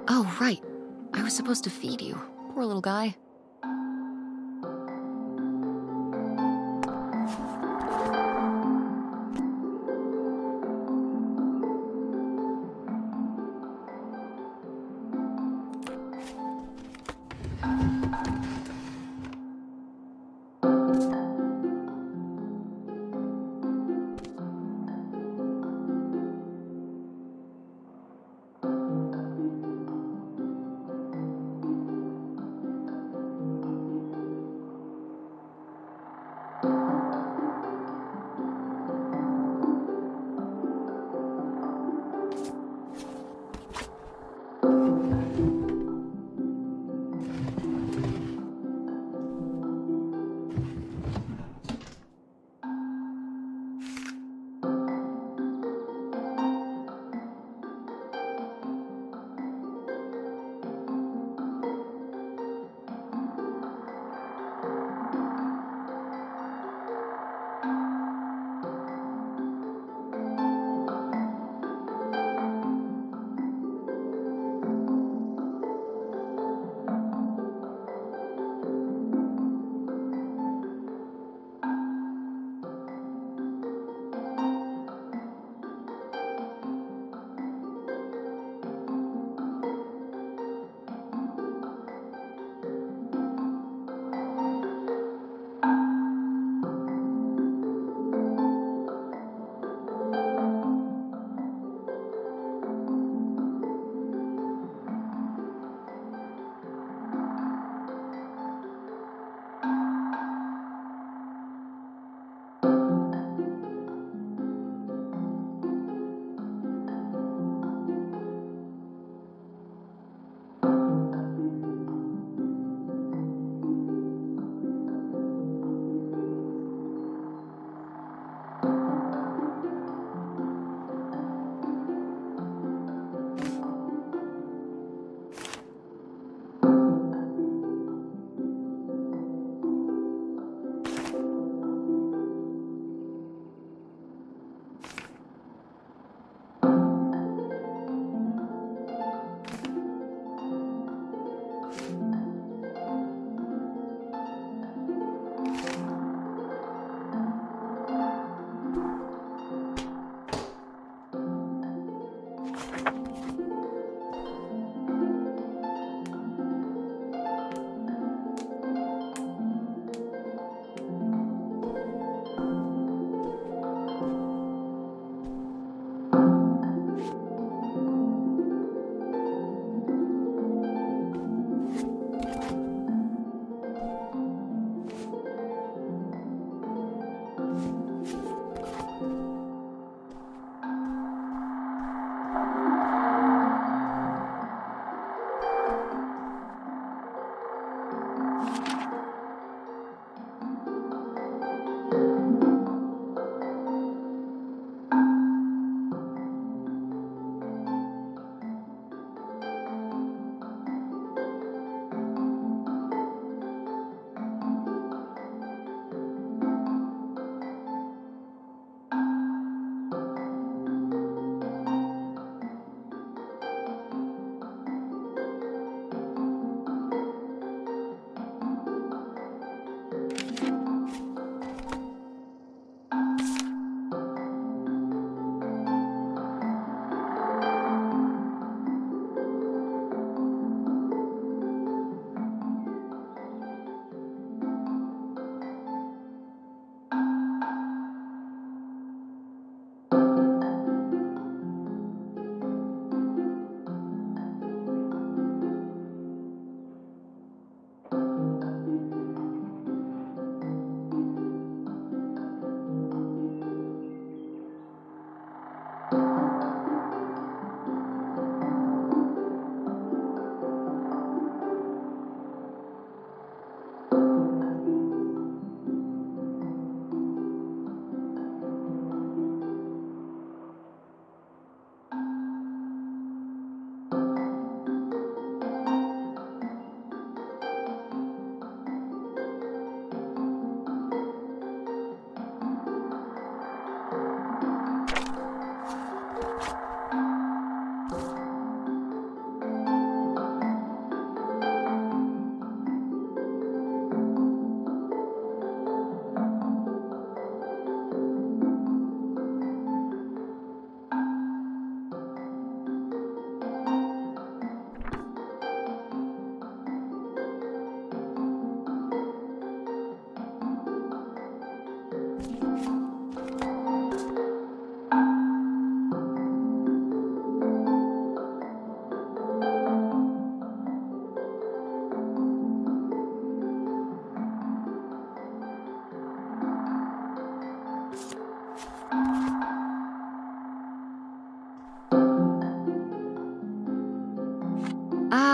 Oh, right. I was supposed to feed you. Poor little guy.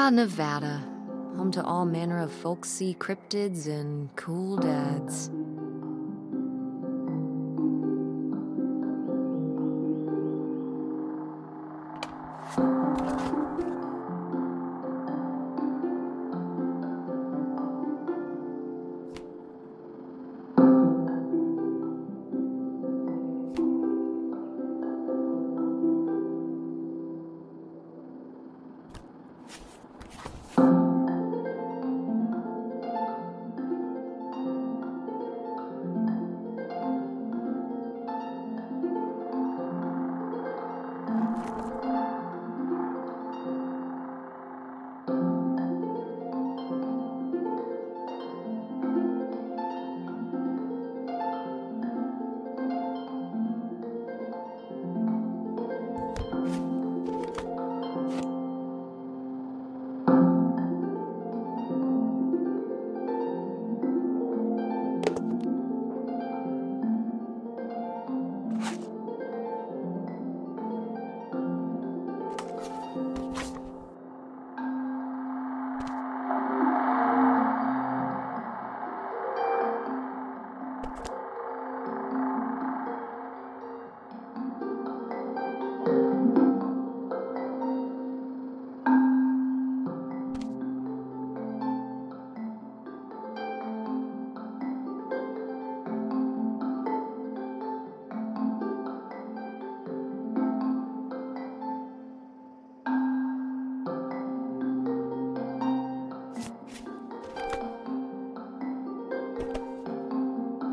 Ah, Nevada. Home to all manner of folksy cryptids and cool dads.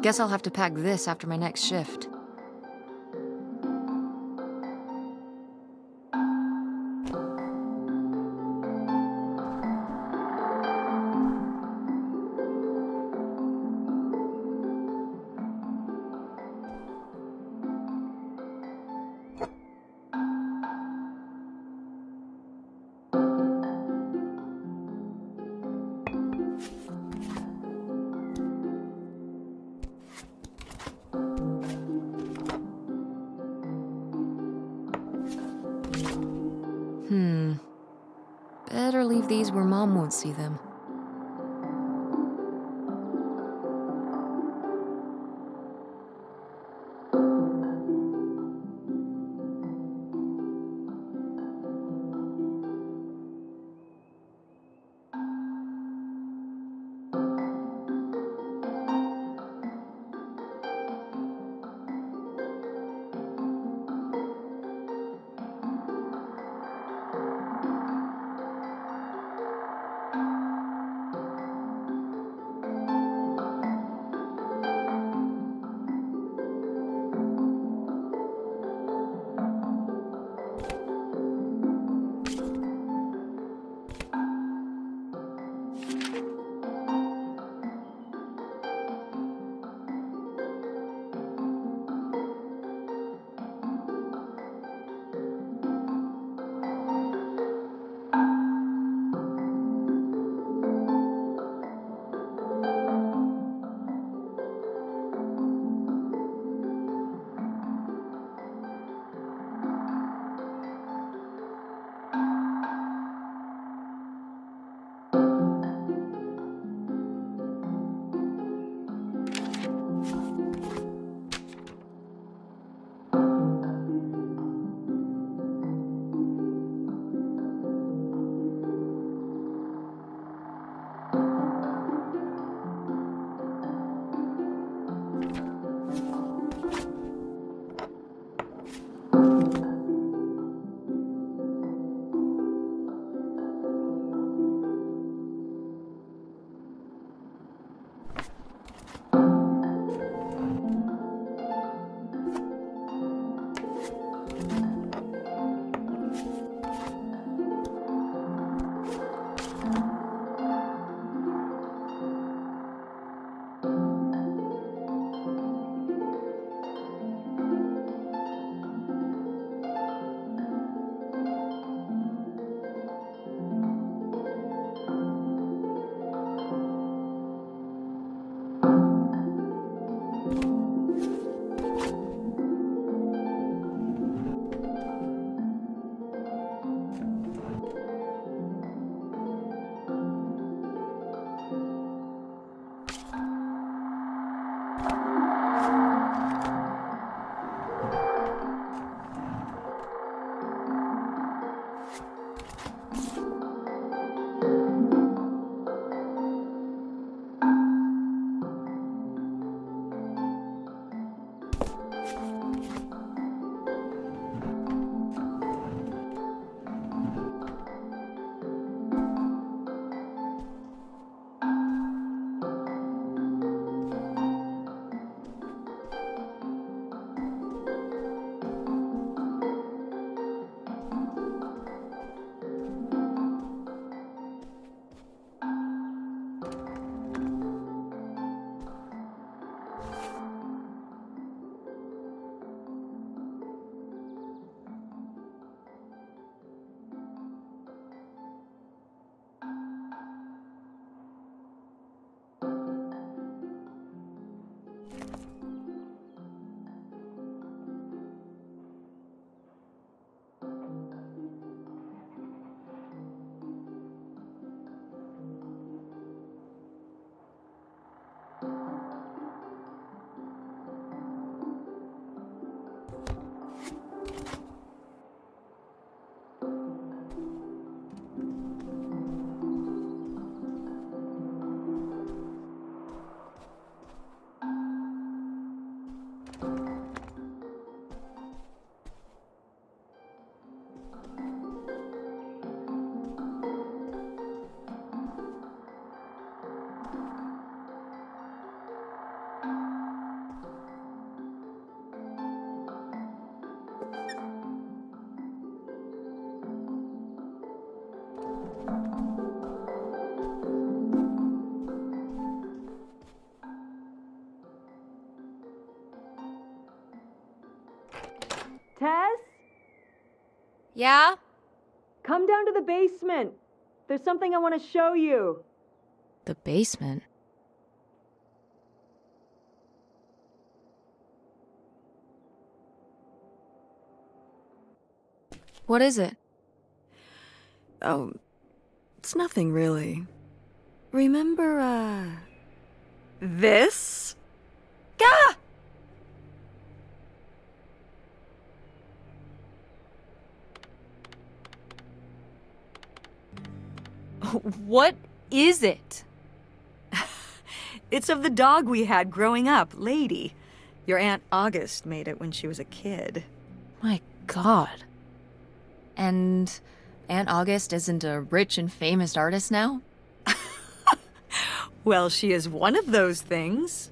Guess I'll have to pack this after my next shift. Better leave these where Mom won't see them. Tess? Yeah? Come down to the basement. There's something I want to show you. The basement? What is it? Oh, it's nothing really. Remember, this? Gah! What is it? It's of the dog we had growing up, Lady. Your Aunt August made it when she was a kid. My God. And Aunt August isn't a rich and famous artist now? Well, she is one of those things.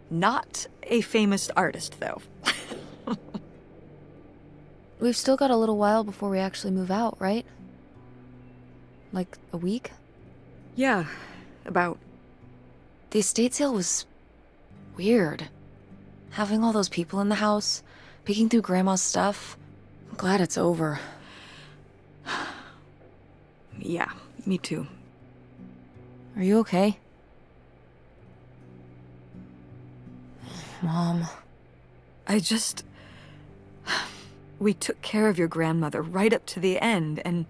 Not a famous artist, though. We've still got a little while before we actually move out, right? Like a week? Yeah, about. The estate sale was weird. Having all those people in the house, picking through Grandma's stuff. I'm glad it's over. Yeah, me too. Are you okay? Mom. We took care of your grandmother right up to the end, and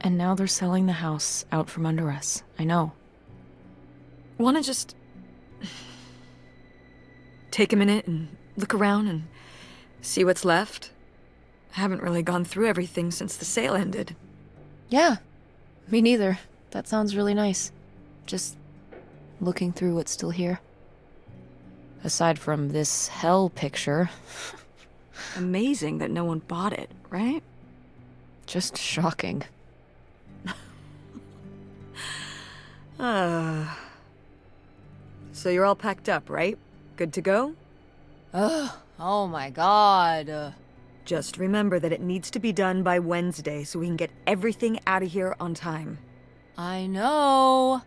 now they're selling the house out from under us. I know. wanna just take a minute and look around and see what's left? I haven't really gone through everything since the sale ended. Yeah, me neither. That sounds really nice. Just looking through what's still here. Aside from this hell picture. Amazing that no one bought it, right? Just shocking. So you're all packed up, right? Good to go? Ugh, oh my God. Just remember that it needs to be done by Wednesday so we can get everything out of here on time. I know.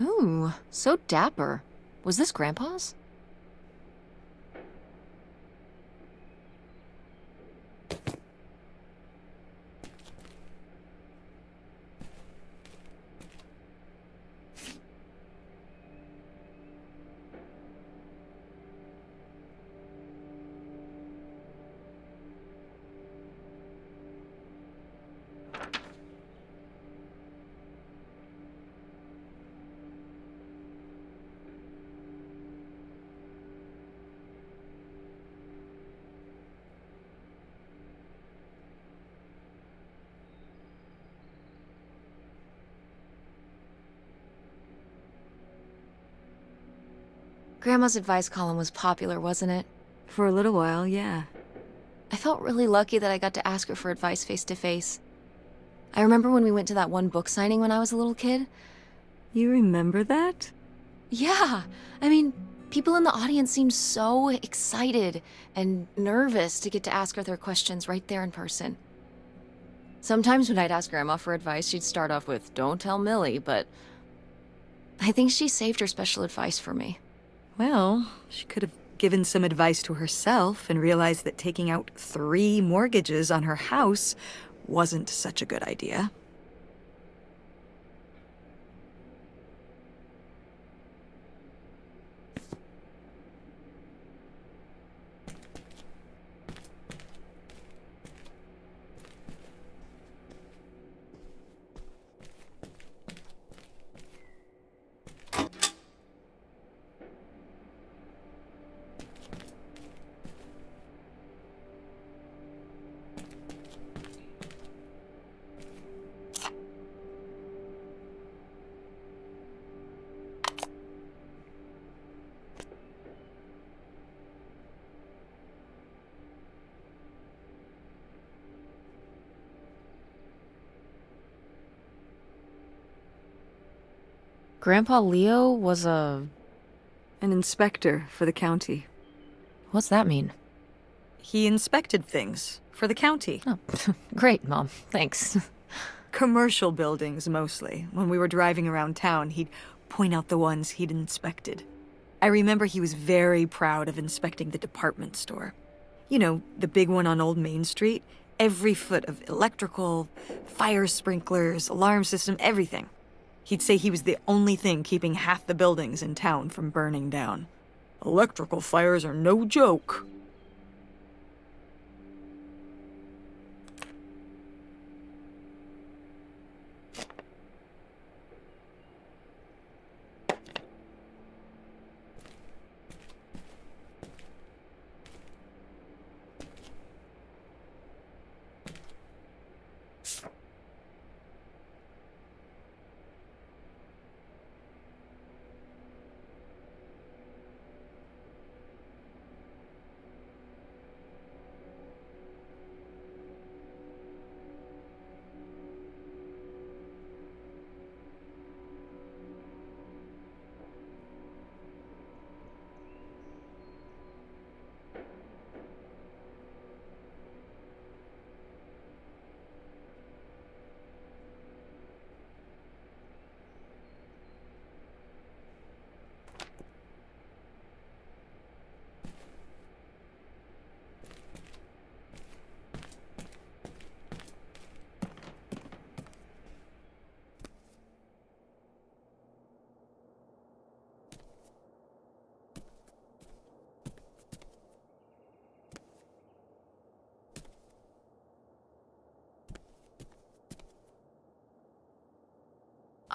Ooh, so dapper. Was this Grandpa's? Grandma's advice column was popular, wasn't it? For a little while, yeah. I felt really lucky that I got to ask her for advice face to face. I remember when we went to that one book signing when I was a little kid. You remember that? Yeah, I mean, people in the audience seemed so excited and nervous to get to ask her their questions right there in person. Sometimes when I'd ask Grandma for advice, she'd start off with, "Don't tell Millie," but I think she saved her special advice for me. Well, she could have given some advice to herself and realized that taking out 3 mortgages on her house wasn't such a good idea. Grandpa Leo was a... An inspector for the county. What's that mean? He inspected things for the county. Oh, great, Mom. Thanks. Commercial buildings, mostly. When we were driving around town, he'd point out the ones he'd inspected. I remember he was very proud of inspecting the department store. You know, the big one on Old Main Street. Every foot of electrical, fire sprinklers, alarm system, everything. He'd say he was the only thing keeping half the buildings in town from burning down. Electrical fires are no joke.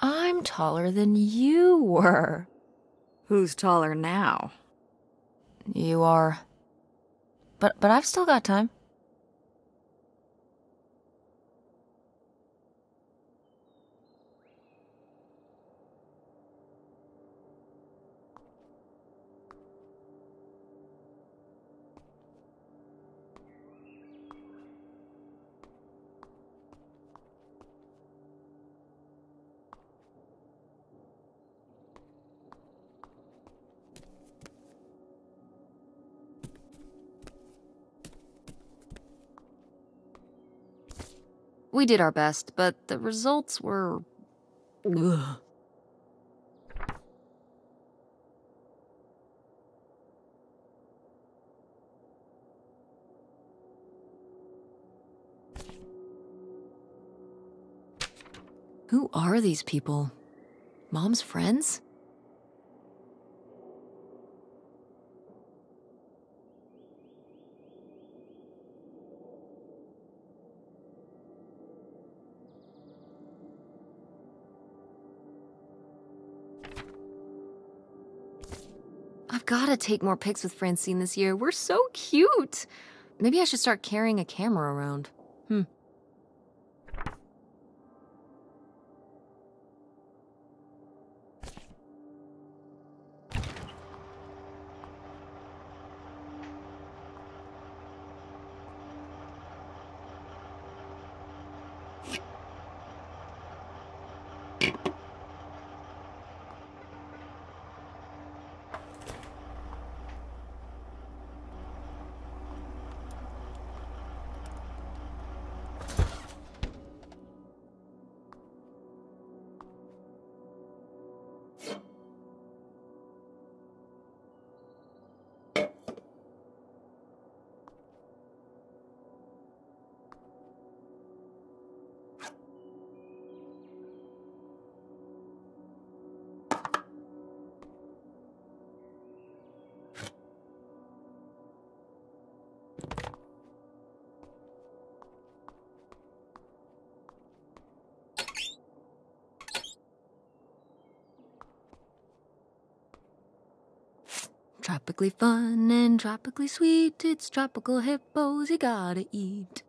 I'm taller than you were. Who's taller now? You are. But I've still got time. We did our best, but the results were... Ugh. Who are these people? Mom's friends? I've gotta take more pics with Francine this year. We're so cute. Maybe I should start carrying a camera around. Tropically fun and tropically sweet. It's tropical hippos you gotta eat.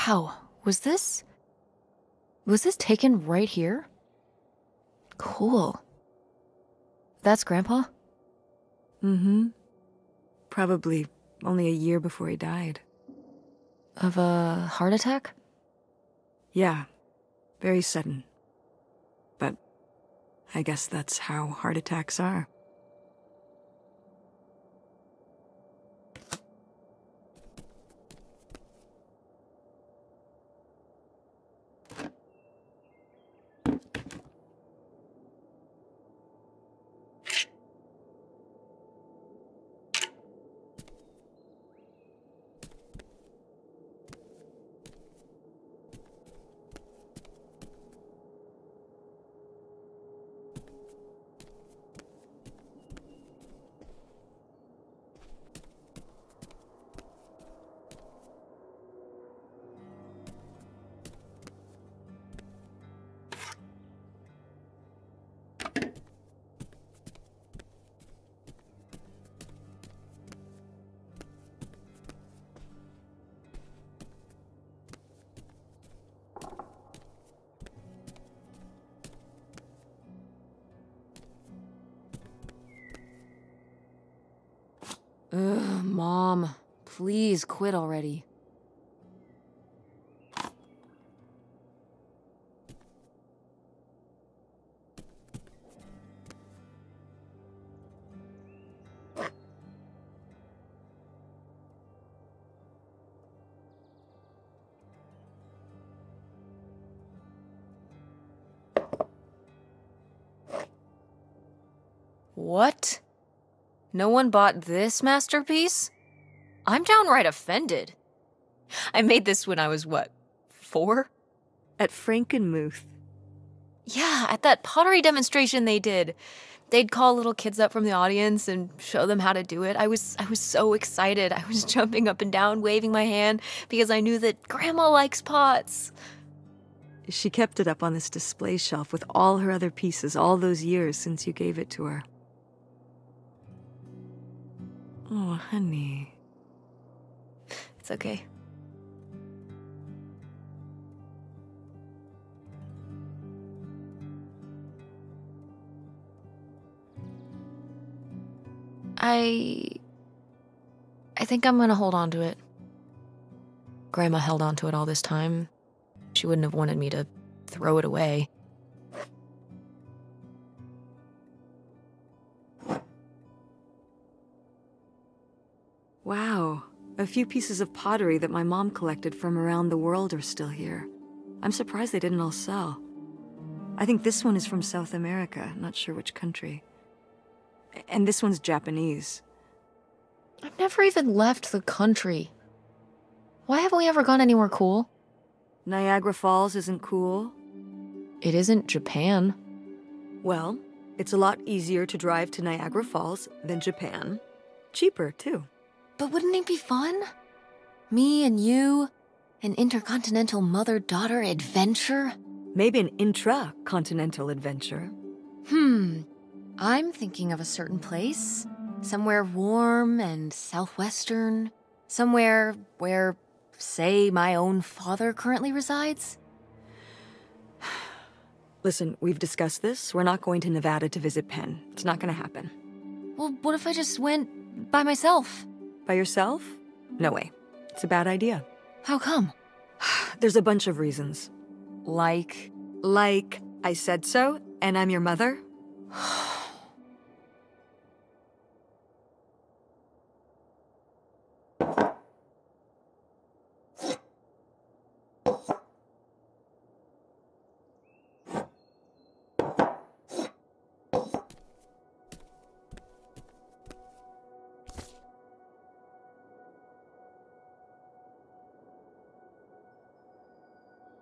Wow, was this taken right here? Cool. That's Grandpa? Mm-hmm. Probably only a year before he died. Of a heart attack? Yeah, very sudden. But I guess that's how heart attacks are. Ugh, Mom. Please quit already. What? No one bought this masterpiece? I'm downright offended. I made this when I was, what, 4? At Frankenmuth. Yeah, at that pottery demonstration they did. They'd call little kids up from the audience and show them how to do it. I was so excited. I was jumping up and down, waving my hand, because I knew that Grandma likes pots. She kept it up on this display shelf with all her other pieces all those years since you gave it to her. Oh, honey. It's okay. I think I'm gonna hold on to it. Grandma held on to it all this time. She wouldn't have wanted me to throw it away. Wow, a few pieces of pottery that my mom collected from around the world are still here. I'm surprised they didn't all sell. I think this one is from South America, not sure which country. And this one's Japanese. I've never even left the country. Why haven't we ever gone anywhere cool? Niagara Falls isn't cool. It isn't Japan. Well, it's a lot easier to drive to Niagara Falls than Japan. Cheaper, too. But wouldn't it be fun? Me and you, an intercontinental mother-daughter adventure? Maybe an intra-continental adventure. I'm thinking of a certain place. Somewhere warm and southwestern. Somewhere where, say, my own father currently resides. Listen, we've discussed this. We're not going to Nevada to visit Penn. It's not gonna happen. Well, what if I just went by myself? By yourself? No way. It's a bad idea. How come? There's a bunch of reasons. Like I said so, and I'm your mother?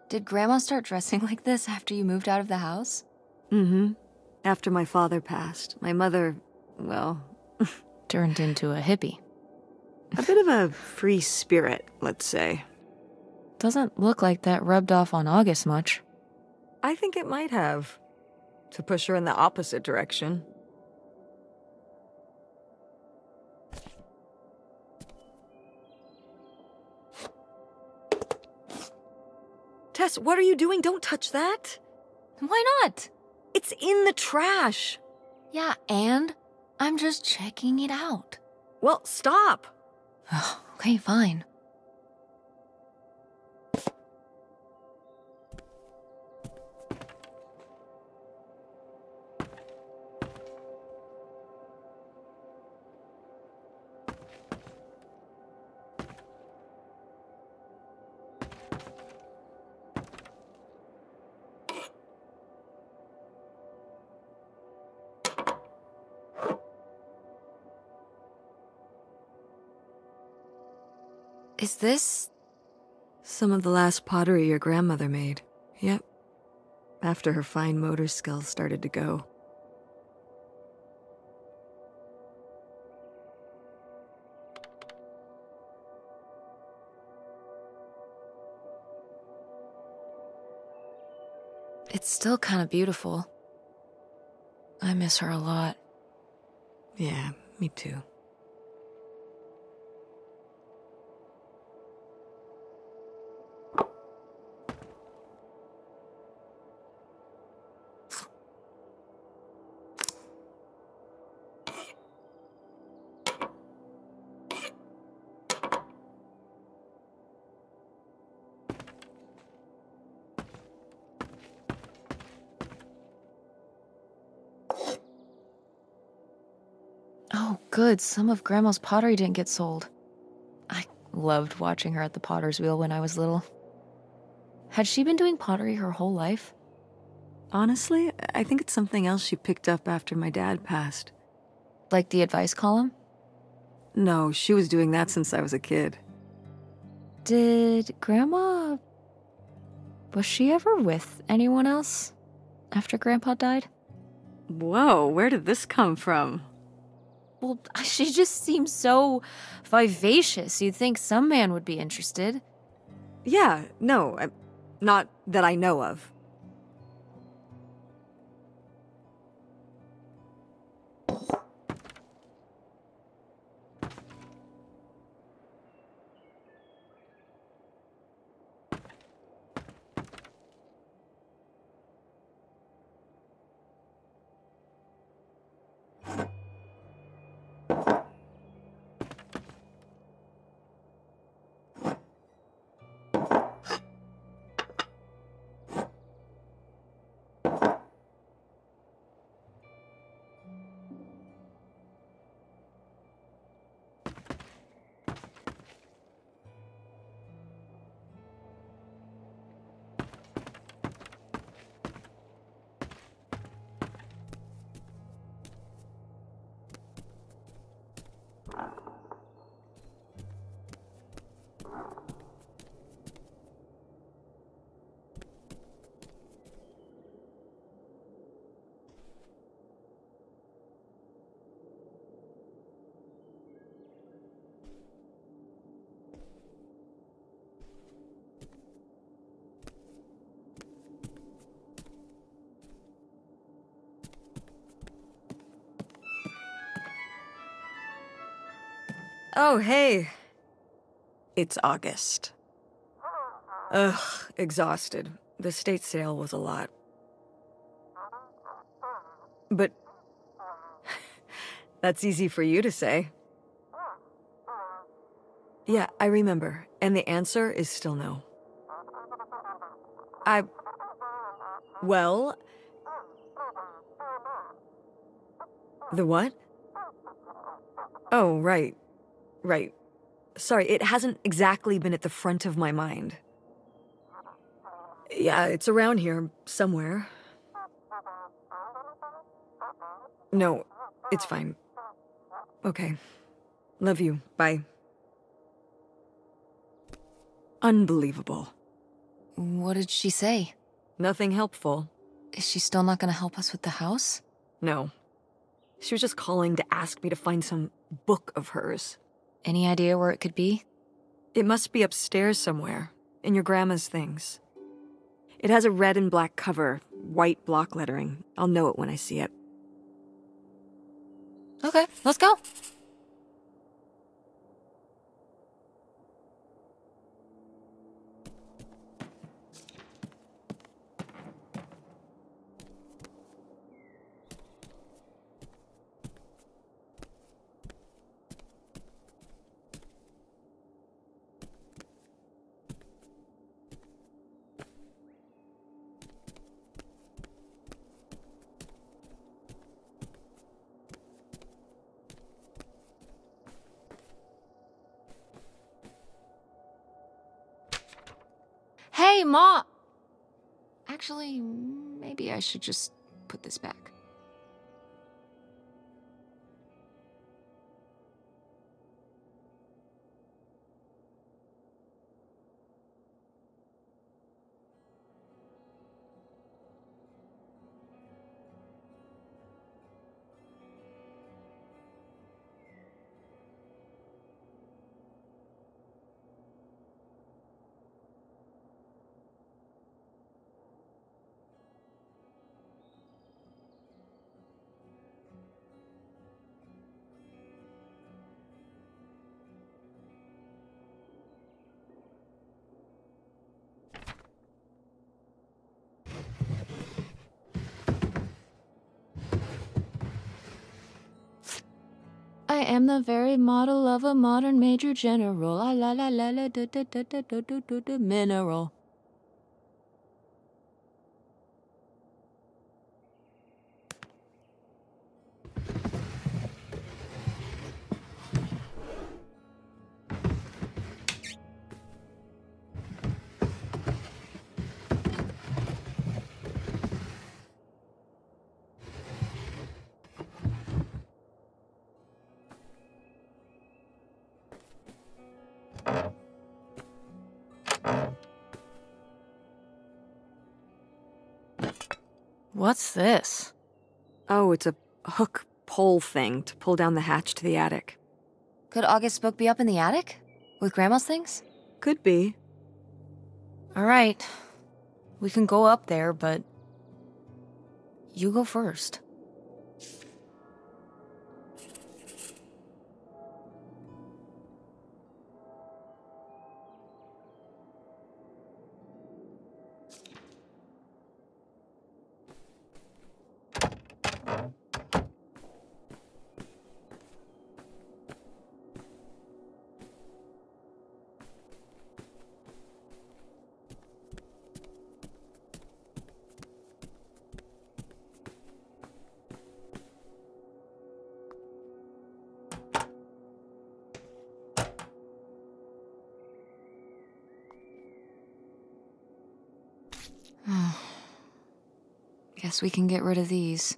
Did Grandma start dressing like this after you moved out of the house? Mm-hmm. After my father passed, my mother, well... Turned into a hippie. A bit of a free spirit, let's say. Doesn't look like that rubbed off on August much. I think it might have. To push her in the opposite direction. Tess, what are you doing? Don't touch that. Why not? It's in the trash. Yeah, and I'm just checking it out. Well, stop. Okay, fine. Is this... Some of the last pottery your grandmother made. Yep. After her fine motor skills started to go. It's still kind of beautiful. I miss her a lot. Yeah, me too. Oh, good. Some of Grandma's pottery didn't get sold. I loved watching her at the potter's wheel when I was little. Had she been doing pottery her whole life? Honestly, I think it's something else she picked up after my dad passed. Like the advice column? No, she was doing that since I was a kid. Did Grandma... Was she ever with anyone else after Grandpa died? Whoa, where did this come from? Well, she just seems so vivacious. You'd think some man would be interested. Yeah, no, not that I know of. Oh, hey. It's August. Ugh, exhausted. The state sale was a lot. But that's easy for you to say. Yeah, I remember. And the answer is still no. Well... The what? Oh, right. Right. Sorry, it hasn't exactly been at the front of my mind. Yeah, it's around here, somewhere. No, it's fine. Okay. Love you. Bye. Unbelievable. What did she say? Nothing helpful. Is she still not gonna help us with the house? No. She was just calling to ask me to find some book of hers. Any idea where it could be? It must be upstairs somewhere, in your grandma's things. It has a red and black cover, white block lettering. I'll know it when I see it. Okay, let's go. Hey, Ma! Actually, maybe I should just put this back. I am the very model of a modern major general. La la la la la da da da da da da da da mineral. What's this? Oh, it's a hook pole thing to pull down the hatch to the attic. Could August's book be up in the attic? With Grandma's things? Could be. Alright. We can go up there, but... you go first. Guess we can get rid of these.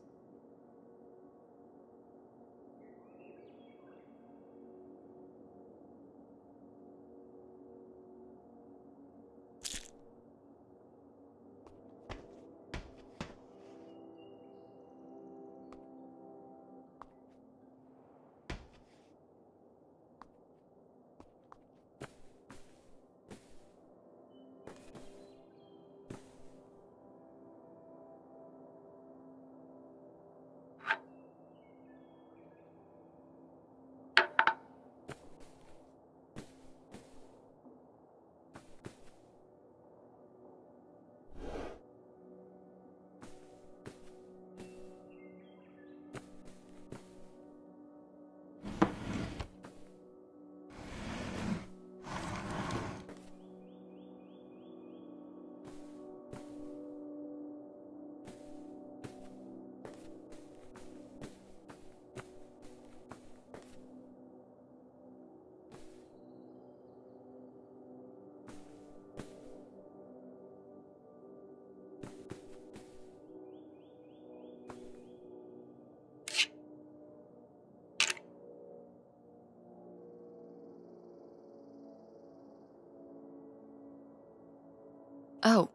Oh,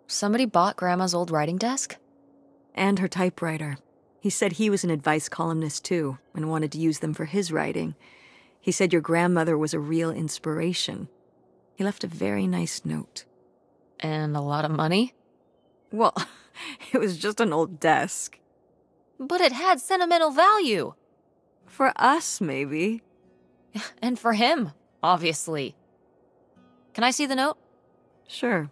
somebody bought Grandma's old writing desk? And her typewriter. He said he was an advice columnist too, and wanted to use them for his writing. He said your grandmother was a real inspiration. He left a very nice note. And a lot of money? Well, it was just an old desk. But it had sentimental value. For us, maybe. And for him, obviously. Can I see the note? Sure.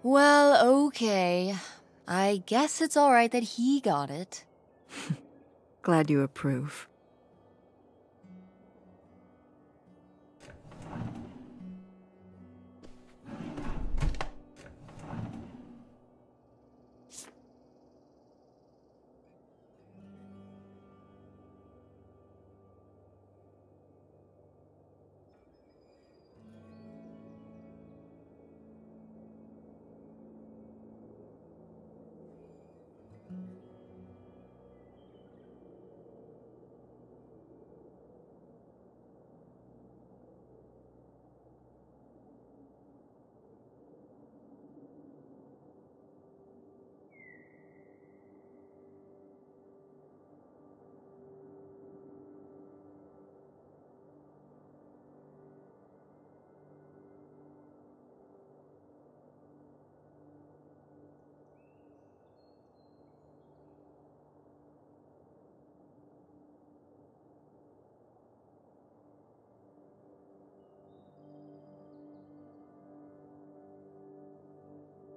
Well, okay. I guess it's all right that he got it. Glad you approve.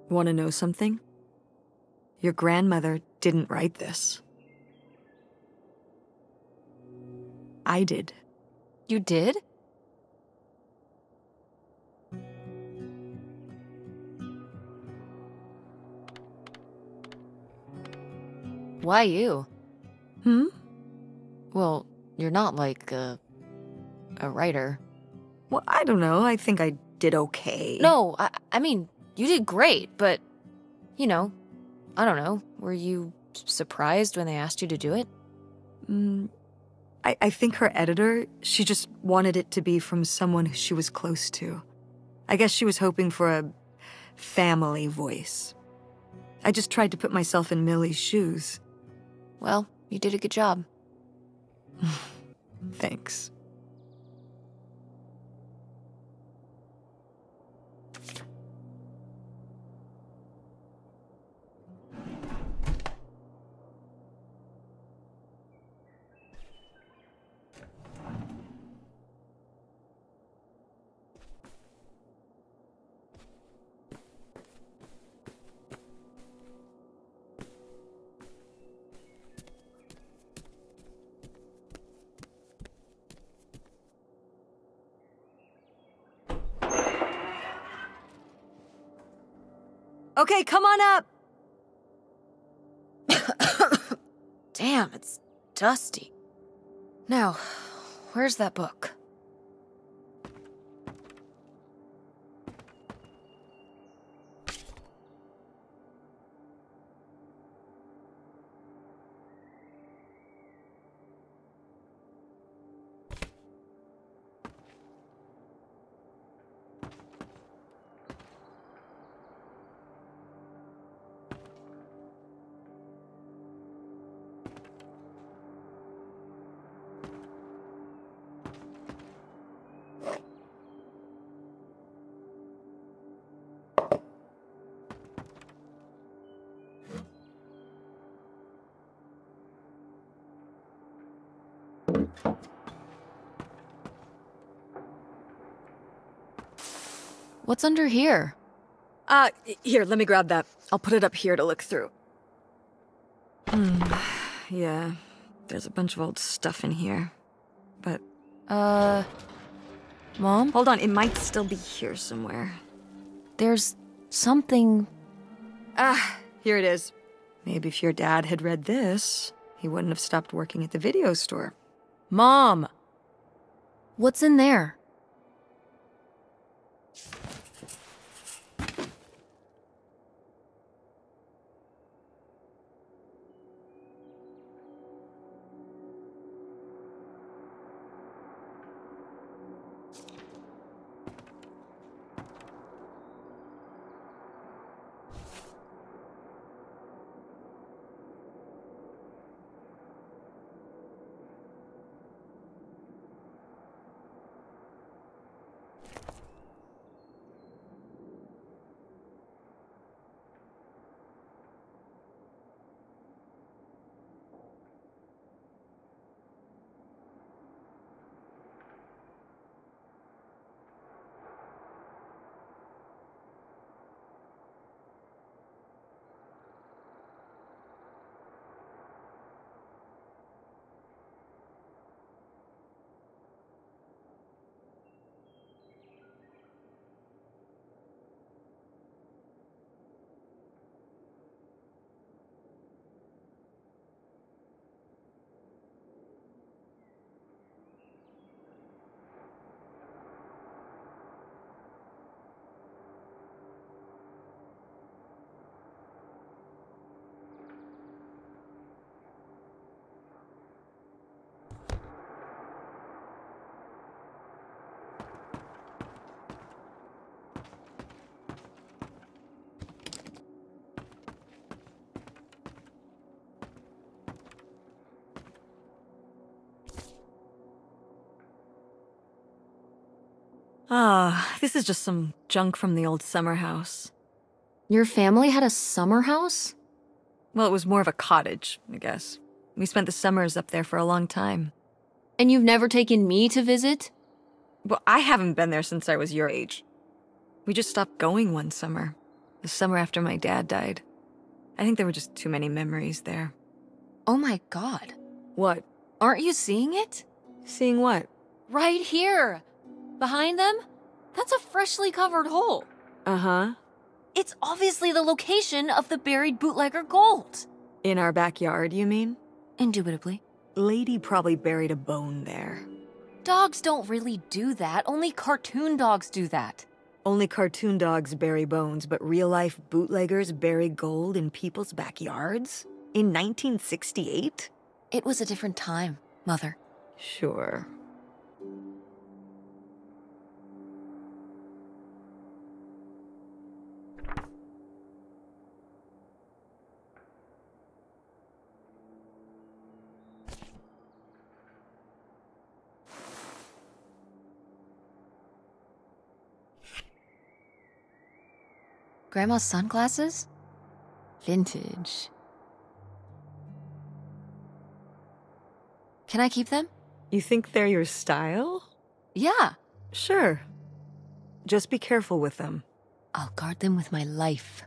Want to know something? Your grandmother didn't write this. I did. You did? Why you? Hmm? Well, you're not like a writer. Well, I don't know. I think I did okay. No, I mean, you did great, but, you know, I don't know. Were you surprised when they asked you to do it? I think her editor, she just wanted it to be from someone who she was close to. I guess she was hoping for a family voice. I just tried to put myself in Millie's shoes. Well, you did a good job. Thanks. Okay, come on up! Damn, it's dusty. Now, where's that book? What's under here? Here, let me grab that. I'll put it up here to look through. Yeah, there's a bunch of old stuff in here. But... Mom? hold on, it might still be here somewhere. There's something... Here it is. Maybe if your dad had read this, he wouldn't have stopped working at the video store. Mom! What's in there? Ah, this is just some junk from the old summer house. Your family had a summer house? Well, it was more of a cottage, I guess. We spent the summers up there for a long time. And you've never taken me to visit? Well, I haven't been there since I was your age. We just stopped going one summer. The summer after my dad died. I think there were just too many memories there. Oh my god. What? Aren't you seeing it? Seeing what? Right here! Behind them? That's a freshly covered hole. Uh-huh. It's obviously the location of the buried bootlegger gold. In our backyard, you mean? Indubitably. Lady probably buried a bone there. Dogs don't really do that. Only cartoon dogs do that. Only cartoon dogs bury bones, but real-life bootleggers bury gold in people's backyards? In 1968? It was a different time, Mother. Sure. Grandma's sunglasses? Vintage. Can I keep them? You think they're your style? Yeah. Sure. Just be careful with them. I'll guard them with my life.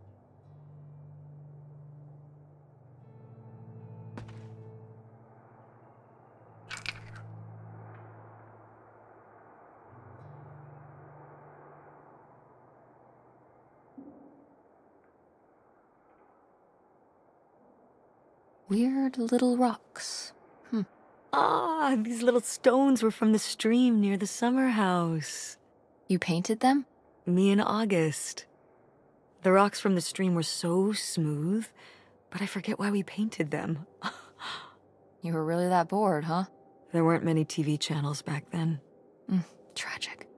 Weird little rocks. Ah, these little stones were from the stream near the summer house. You painted them? Me and August. The rocks from the stream were so smooth, but I forget why we painted them. You were really that bored, huh? There weren't many TV channels back then. Tragic.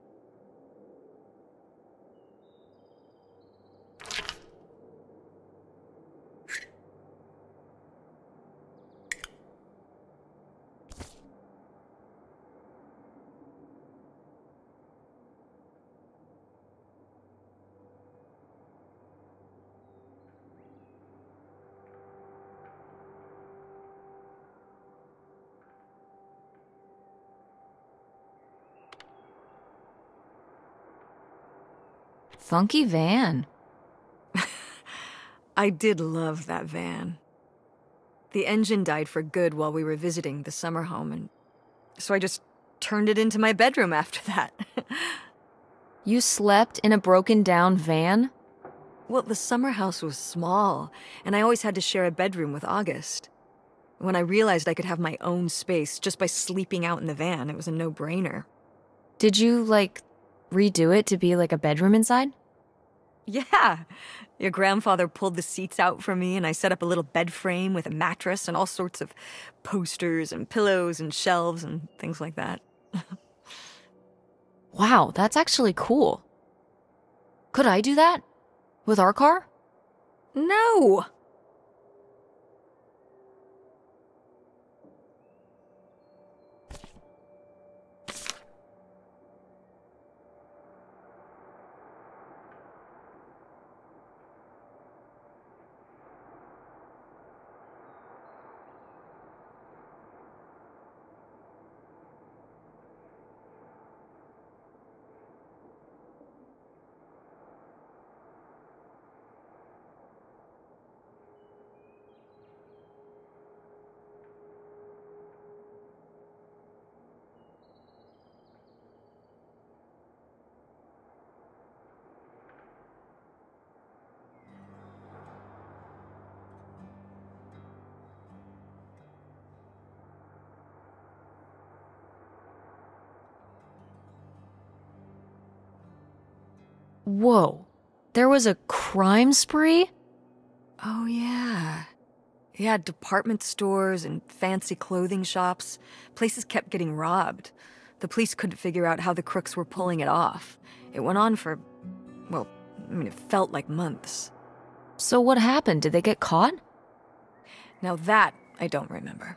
Funky van. I did love that van. The engine died for good while we were visiting the summer home, and so I just turned it into my bedroom after that. You slept in a broken down van? Well, the summer house was small, and I always had to share a bedroom with August. When I realized I could have my own space just by sleeping out in the van, it was a no-brainer. Did you, redo it to be like a bedroom inside? Yeah. Your grandfather pulled the seats out for me, and I set up a little bed frame with a mattress and all sorts of posters and pillows and shelves and things like that. Wow, that's actually cool. Could I do that? With our car? No! Whoa. There was a crime spree? Oh, yeah. Yeah, department stores and fancy clothing shops. Places kept getting robbed. The police couldn't figure out how the crooks were pulling it off. It went on for, well, it felt like months. So what happened? Did they get caught? Now that I don't remember.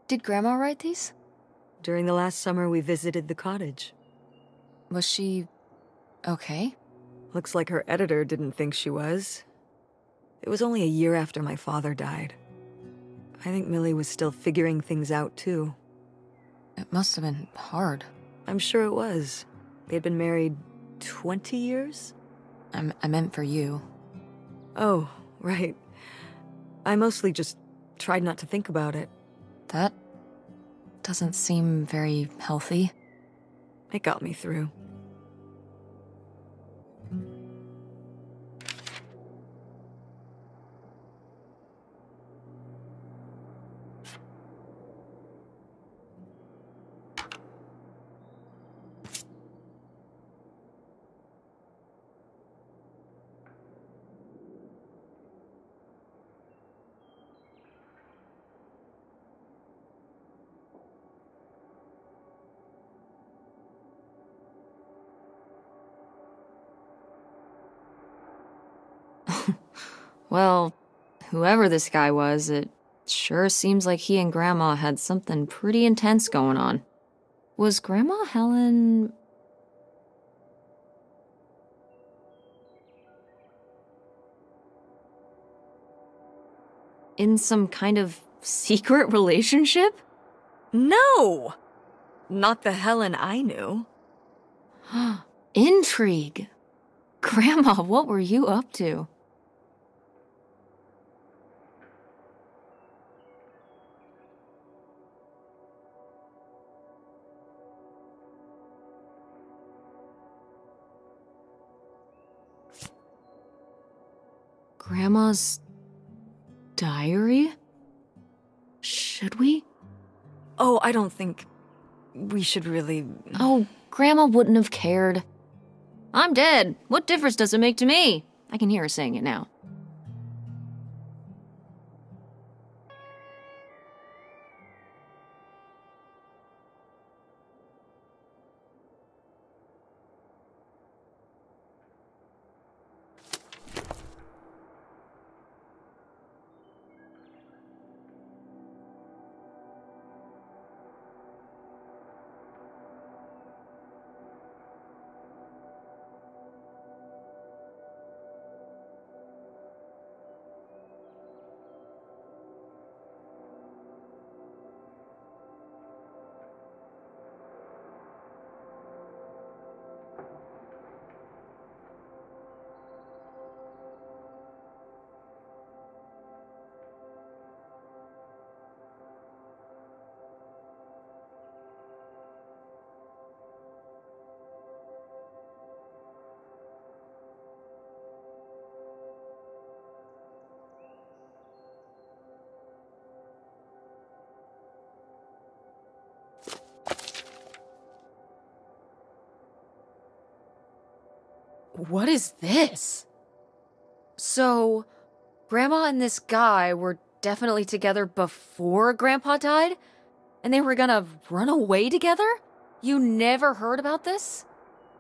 Did Grandma write these? During the last summer we visited the cottage. Was she okay? Looks like her editor didn't think she was. It was only a year after my father died. I think Millie was still figuring things out, too. It must have been hard. I'm sure it was. They had been married 20 years? I meant for you. Oh, right. I mostly just tried not to think about it. That doesn't seem very healthy. It got me through. Well, whoever this guy was, it sure seems like he and Grandma had something pretty intense going on. Was Grandma Helen... in some kind of secret relationship? No! Not the Helen I knew. Intrigue. Grandma, what were you up to? Grandma's diary? Should we? Oh, I don't think we should really... Oh, Grandma wouldn't have cared. I'm dead. What difference does it make to me? I can hear her saying it now. What is this? So, Grandma and this guy were definitely together before Grandpa died? And they were gonna run away together? You never heard about this?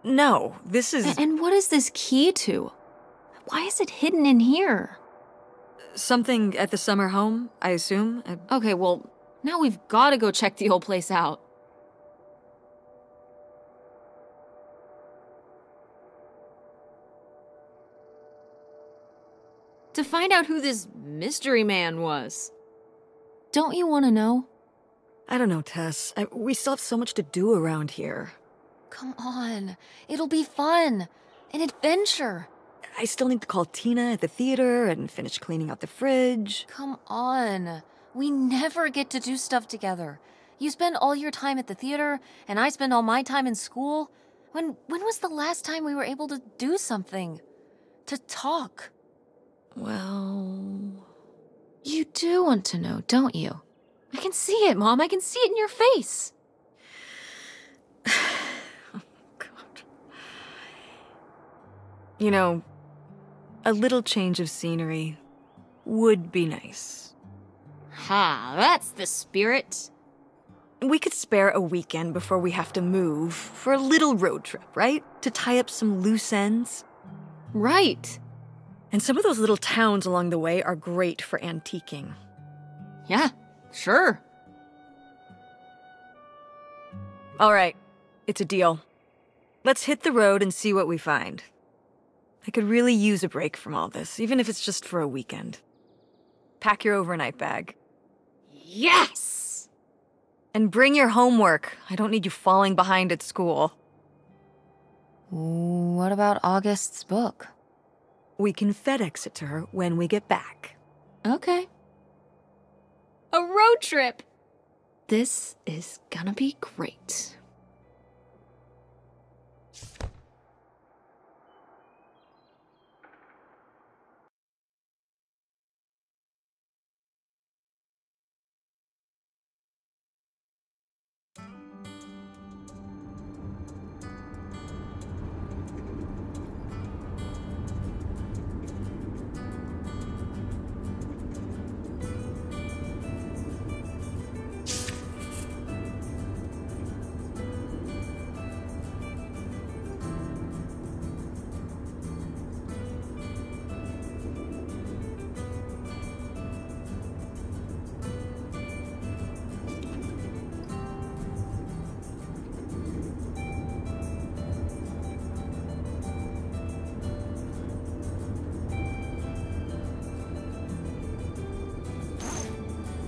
No, this is... And what is this key to? Why is it hidden in here? something at the summer home, I assume? Okay, well, now we've gotta go check the old place out. To find out who this mystery man was. Don't you want to know? I don't know, Tess. We still have so much to do around here. Come on. It'll be fun. An adventure. I still need to call Tina at the theater and finish cleaning out the fridge. Come on. We never get to do stuff together. You spend all your time at the theater, and I spend all my time in school. When was the last time we were able to do something? To talk? Well... You do want to know, don't you? I can see it, Mom. I can see it in your face. Oh, God. You know, a little change of scenery would be nice. Ha, that's the spirit. We could spare a weekend before we have to move for a little road trip, right? To tie up some loose ends. Right. And some of those little towns along the way are great for antiquing. Yeah, sure. All right, it's a deal. Let's hit the road and see what we find. I could really use a break from all this, even if it's just for a weekend. Pack your overnight bag. Yes! And bring your homework. I don't need you falling behind at school. What about August's book? We can FedEx it to her when we get back. Okay. A road trip! This is gonna be great.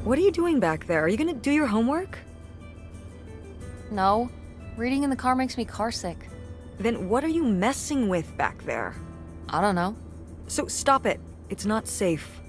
What are you doing back there? Are you gonna do your homework? No. Reading in the car makes me carsick. Then what are you messing with back there? I don't know. So stop it. It's not safe.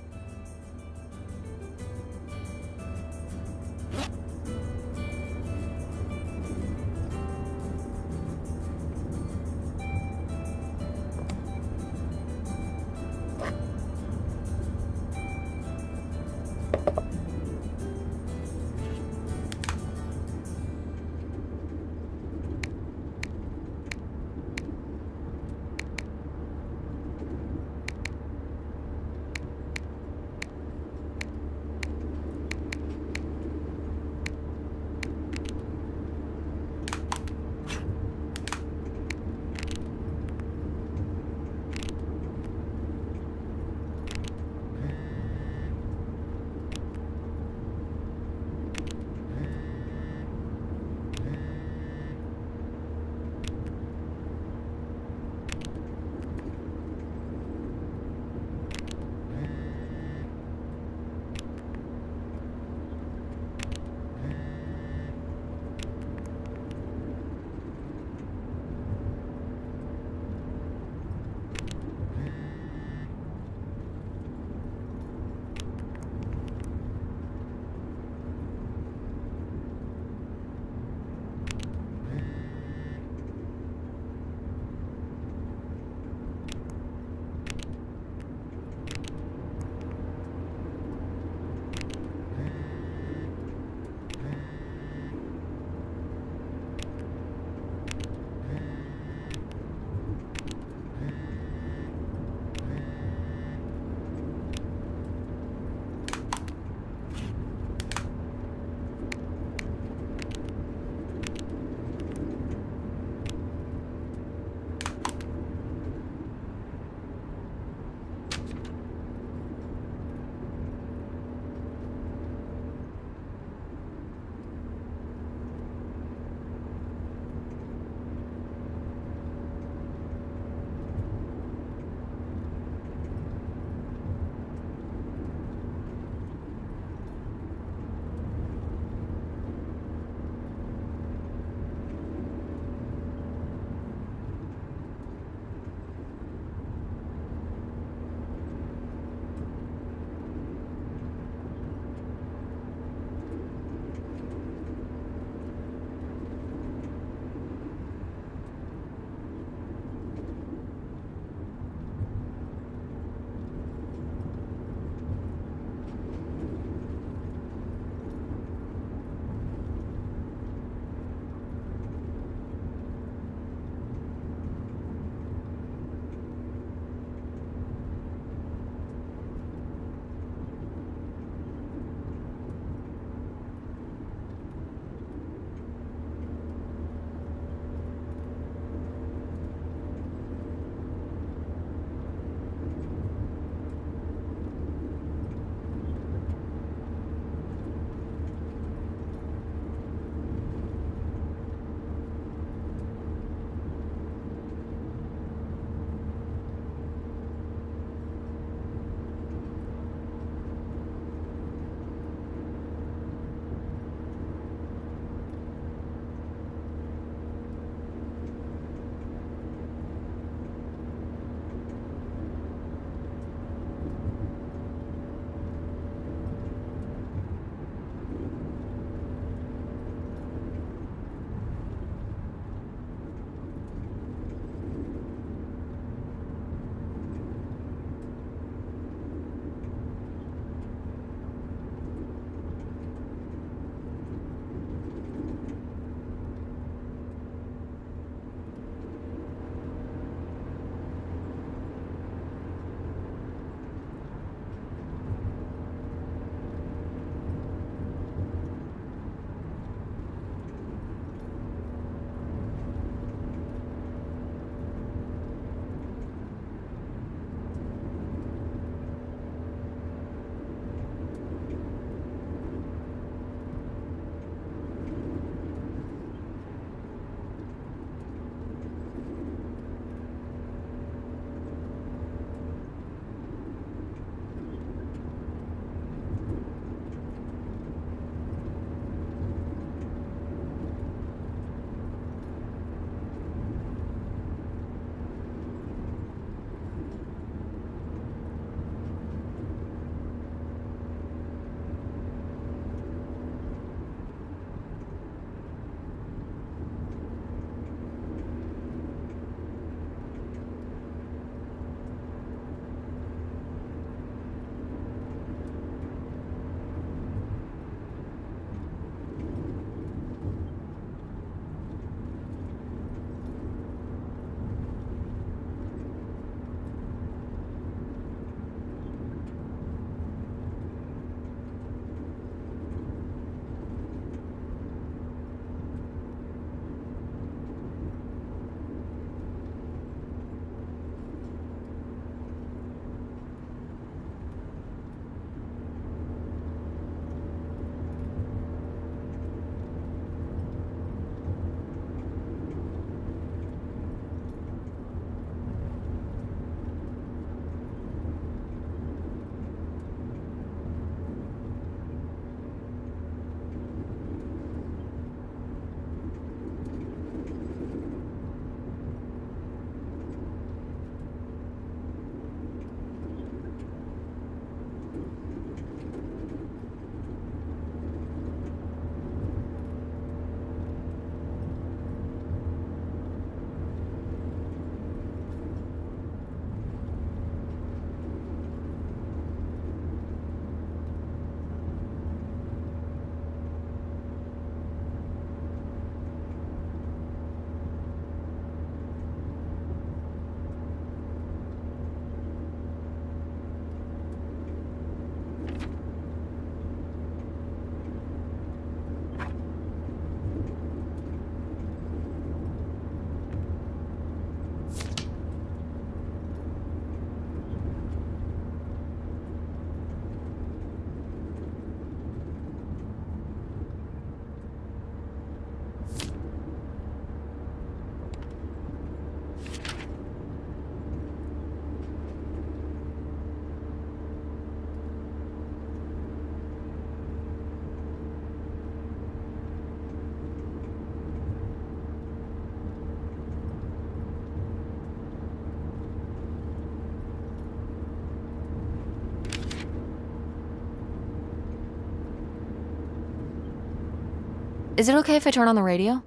Is it okay if I turn on the radio?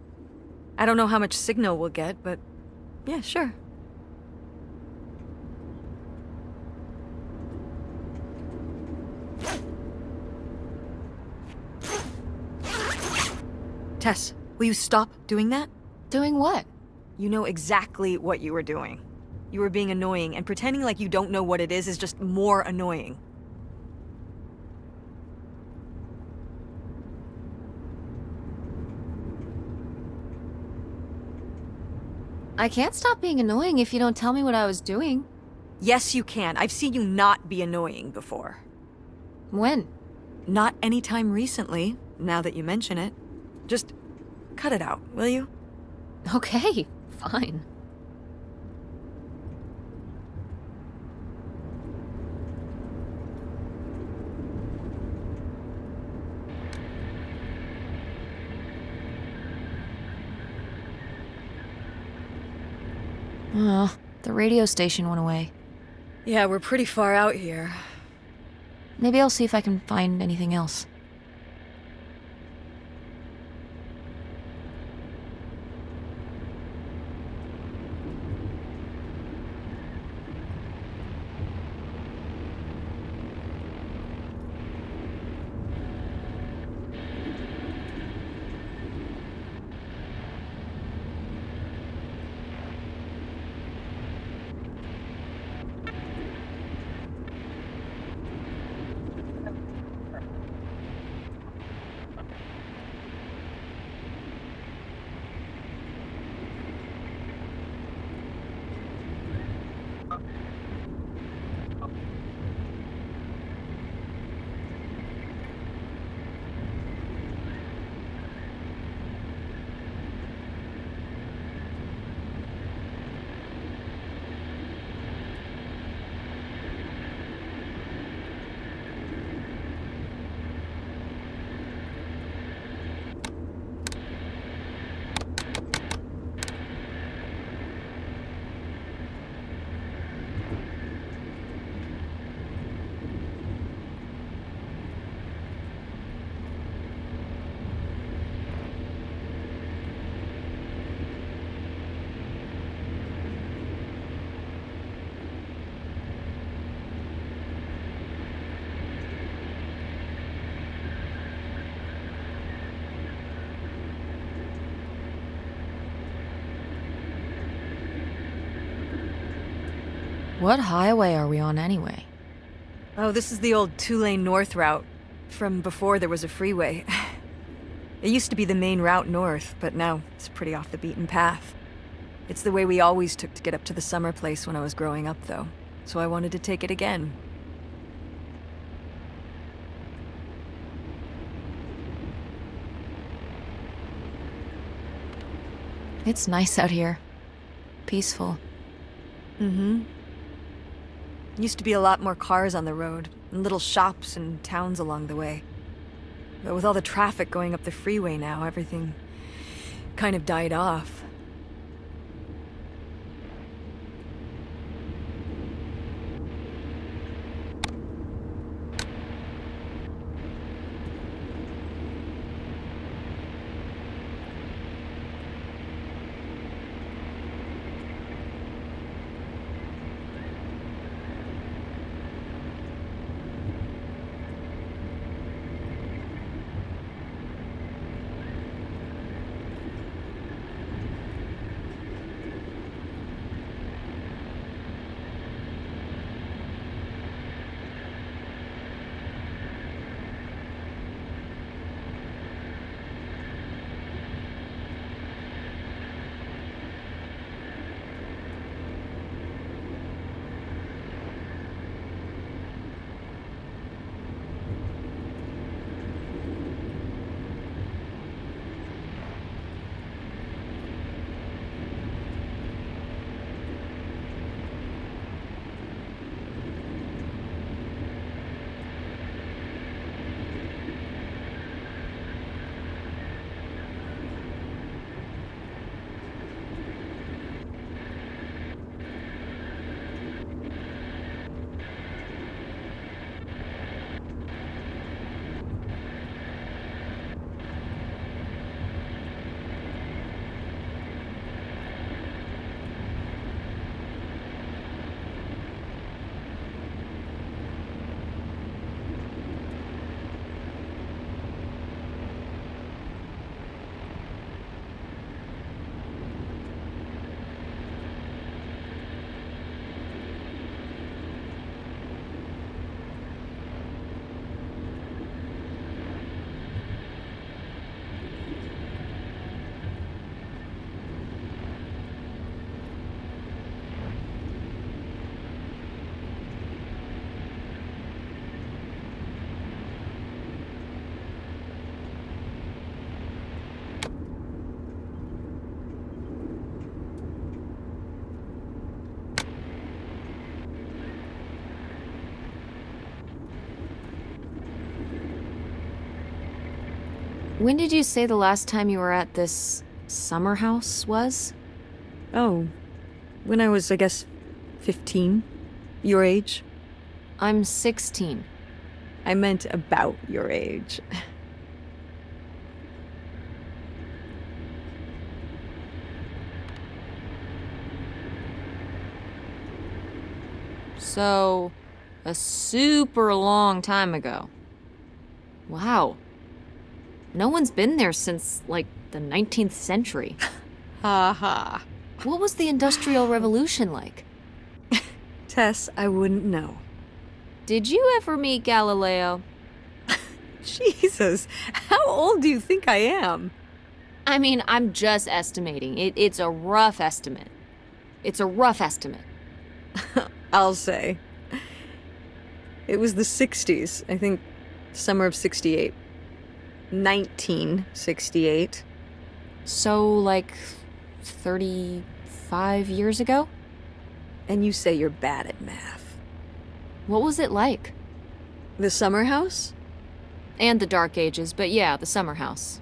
I don't know how much signal we'll get, but yeah, sure. Tess, will you stop doing that? Doing what? You know exactly what you were doing. You were being annoying, and pretending like you don't know what it is just more annoying. I can't stop being annoying if you don't tell me what I was doing. Yes, you can. I've seen you not be annoying before. When? Not anytime recently, now that you mention it. Just cut it out, will you? Okay, fine. Oh, the radio station went away. Yeah, we're pretty far out here. Maybe I'll see if I can find anything else. What highway are we on anyway? Oh, this is the old two-lane north route, from before there was a freeway. It used to be the main route north, but now it's pretty off the beaten path. It's the way we always took to get up to the summer place when I was growing up, though, so I wanted to take it again. It's nice out here. Peaceful. Mm-hmm. Used to be a lot more cars on the road, and little shops and towns along the way. But with all the traffic going up the freeway now, everything kind of died off. When did you say the last time you were at this summer house was? Oh, when I was, I guess, 15. Your age? I'm 16. I meant about your age. So, a super long time ago. Wow. No one's been there since, like, the 19th century. Ha ha. What was the Industrial Revolution like? Tess, I wouldn't know. Did you ever meet Galileo? Jesus, how old do you think I am? I mean, I'm just estimating. It's a rough estimate. It's a rough estimate. I'll say. It was the 60s, I think, summer of 68. 1968. So, like, 35 years ago? And you say you're bad at math. What was it like? The summer house? And the Dark Ages, but yeah, the summer house.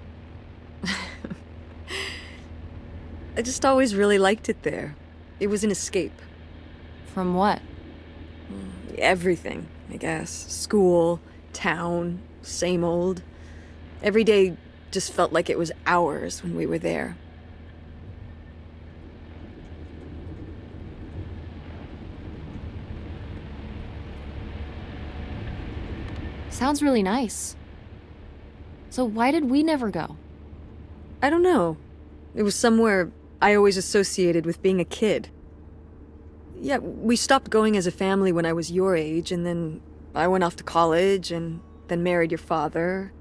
I just always really liked it there. It was an escape. From what? Everything, I guess. School, town, same old. Every day just felt like it was hours when we were there. Sounds really nice. So why did we never go? I don't know. It was somewhere I always associated with being a kid. Yeah, we stopped going as a family when I was your age, and then I went off to college, and then married your father.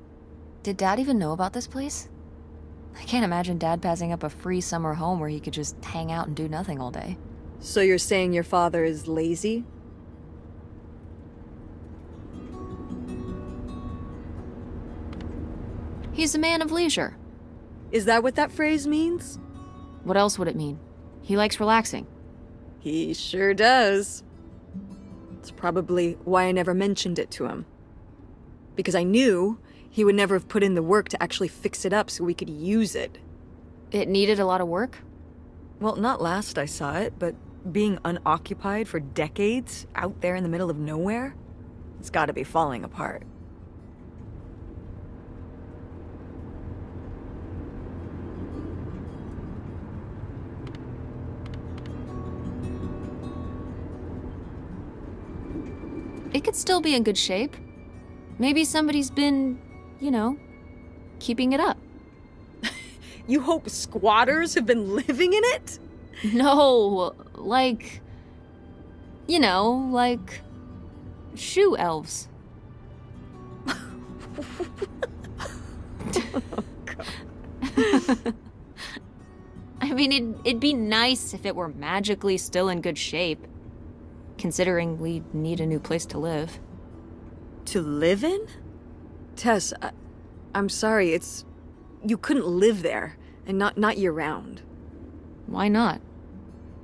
Did Dad even know about this place? I can't imagine Dad passing up a free summer home where he could just hang out and do nothing all day. So you're saying your father is lazy? He's a man of leisure. Is that what that phrase means? What else would it mean? He likes relaxing. He sure does. It's probably why I never mentioned it to him. Because I knew he would never have put in the work to actually fix it up so we could use it. It needed a lot of work? Well, not last I saw it, but being unoccupied for decades, out there in the middle of nowhere, it's gotta be falling apart. It could still be in good shape. Maybe somebody's been, keeping it up. You hope squatters have been living in it? No, like shoe elves. I mean, it'd be nice if it were magically still in good shape, considering we need a new place to live. To live in? Tess, I'm sorry, you couldn't live there, and not year-round. Why not?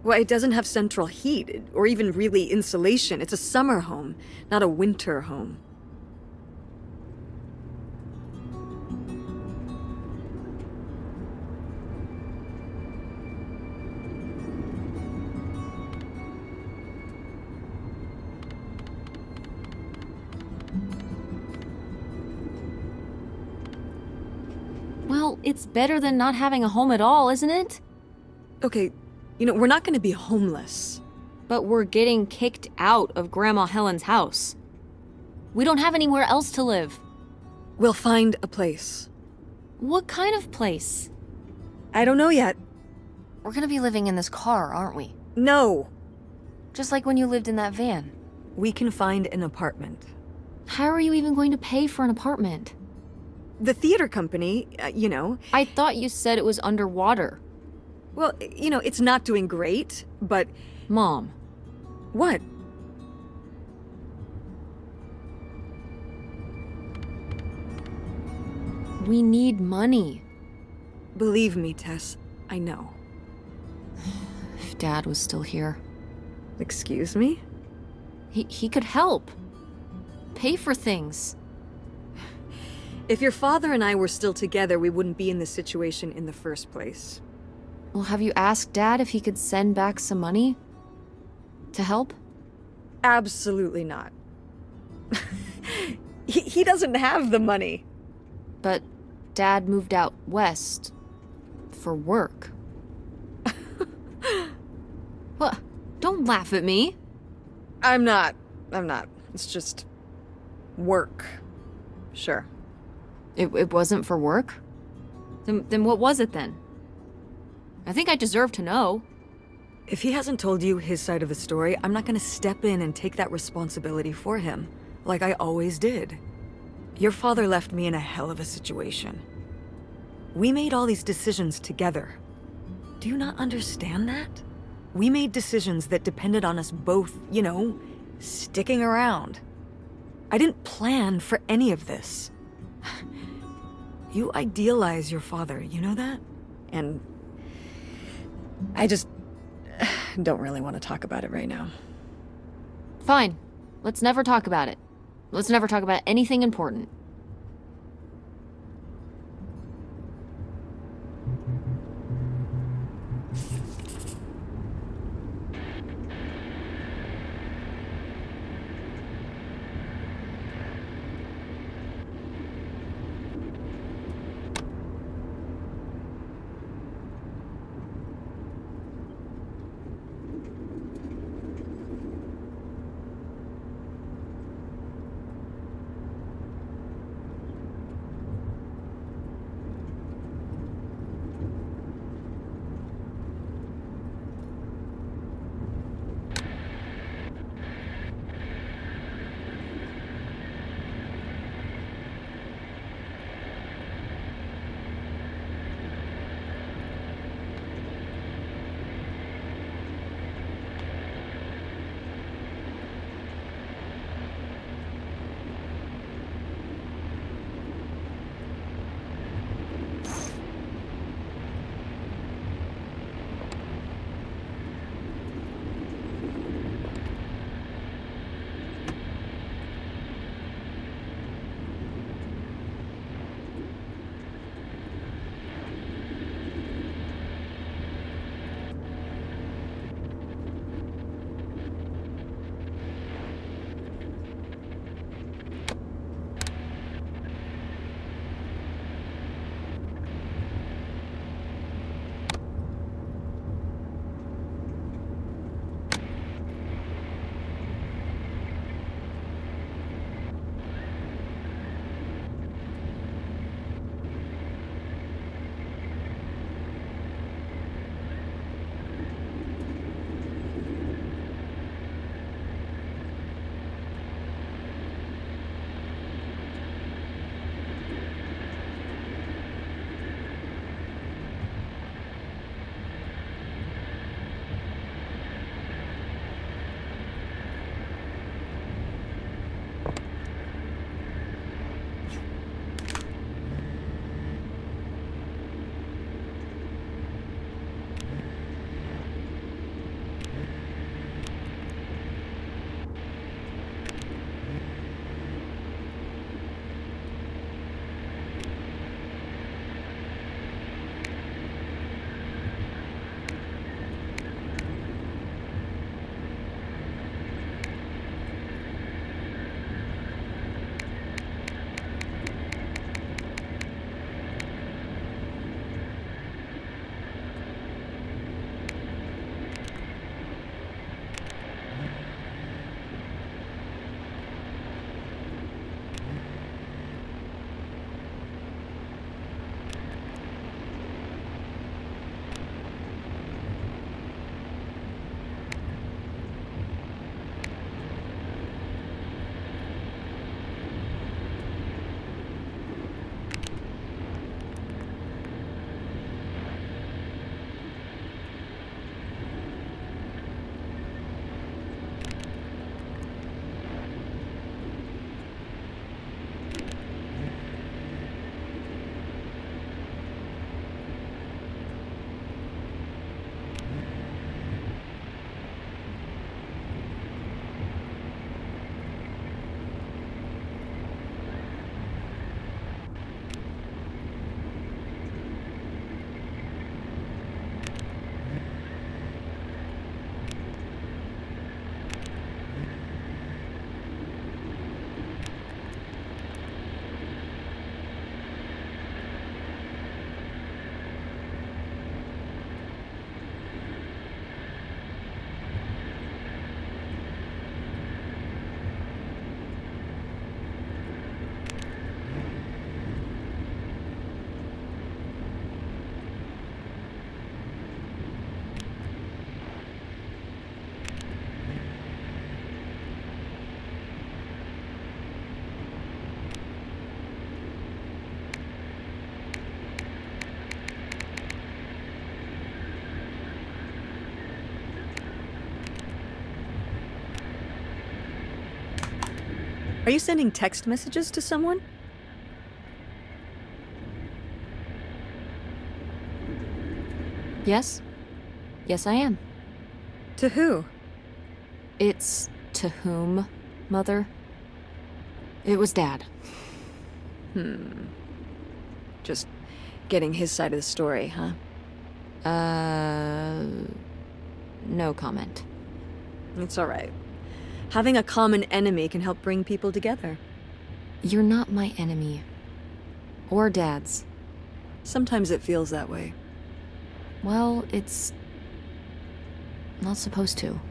Well, it doesn't have central heat, or even really insulation. It's a summer home, not a winter home. Well, it's better than not having a home at all, isn't it? Okay, we're not gonna be homeless. But we're getting kicked out of Grandma Helen's house. We don't have anywhere else to live. We'll find a place. What kind of place? I don't know yet. We're gonna be living in this car, aren't we? No. Just like when you lived in that van. We can find an apartment. How are you even going to pay for an apartment? The theater company, I thought you said it was underwater. Well, it's not doing great, but... Mom. What? We need money. Believe me, Tess, I know. If Dad was still here. Excuse me? He could help. Pay for things. If your father and I were still together, we wouldn't be in this situation in the first place. Well, have you asked Dad if he could send back some money? To help? Absolutely not. He doesn't have the money. But Dad moved out west for work. What? Don't laugh at me. I'm not. It's just work. Sure. It wasn't for work? Then what was it then? I think I deserve to know. If he hasn't told you his side of the story, I'm not gonna step in and take that responsibility for him, like I always did. Your father left me in a hell of a situation. We made all these decisions together. Do you not understand that? We made decisions that depended on us both, you know, sticking around. I didn't plan for any of this. You idealize your father, you know that? And I just don't really want to talk about it right now. Fine. Let's never talk about it. Let's never talk about anything important. Are you sending text messages to someone? Yes? Yes, I am. To who? It's to whom, Mother? It was Dad. Just getting his side of the story, huh? No comment. It's alright. Having a common enemy can help bring people together. You're not my enemy. Or Dad's. Sometimes it feels that way. Well, it's not supposed to.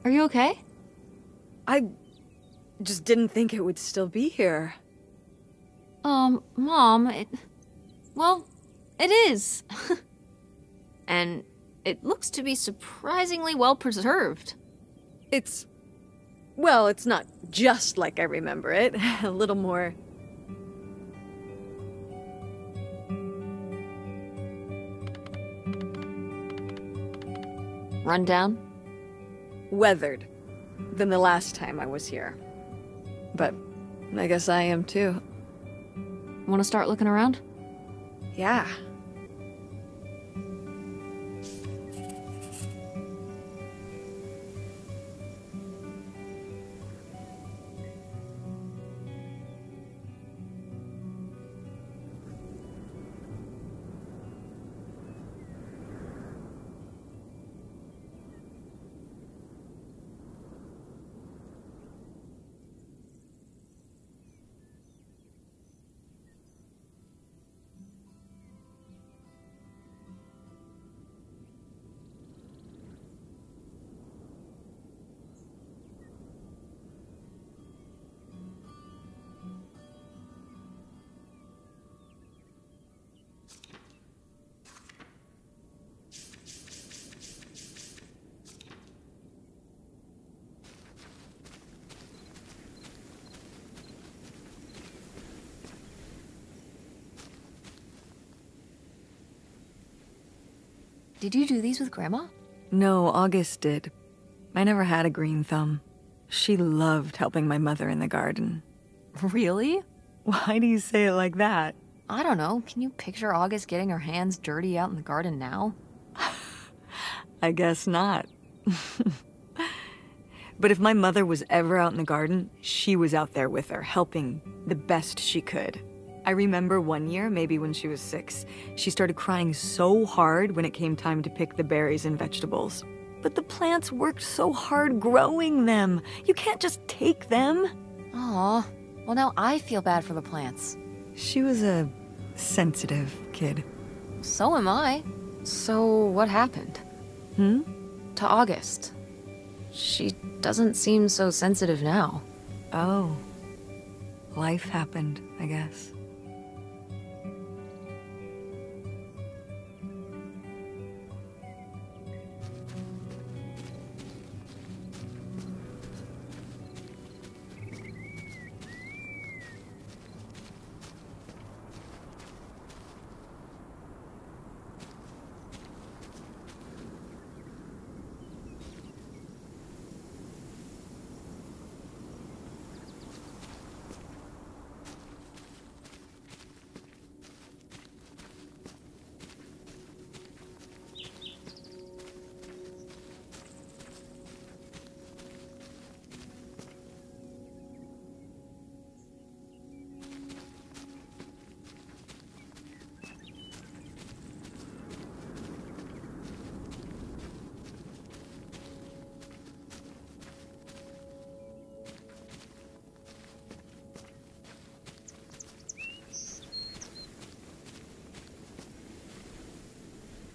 Are you okay? I just didn't think it would still be here. Mom, well, it is. And it looks to be surprisingly well preserved. Well, it's not just like I remember it. A little more... Run down? weathered than the last time I was here. But I guess I am too. Want to start looking around? Yeah. Did you do these with Grandma? No, August did. I never had a green thumb. She loved helping my mother in the garden. Really? Why do you say it like that? I don't know. Can you picture August getting her hands dirty out in the garden now? I guess not. But if my mother was ever out in the garden, she was out there with her, helping the best she could. I remember one year, maybe when she was 6, she started crying so hard when it came time to pick the berries and vegetables. But the plants worked so hard growing them. You can't just take them. Aw. Well, now I feel bad for the plants. She was a sensitive kid. So am I. So what happened? To August. She doesn't seem so sensitive now. Oh. Life happened, I guess.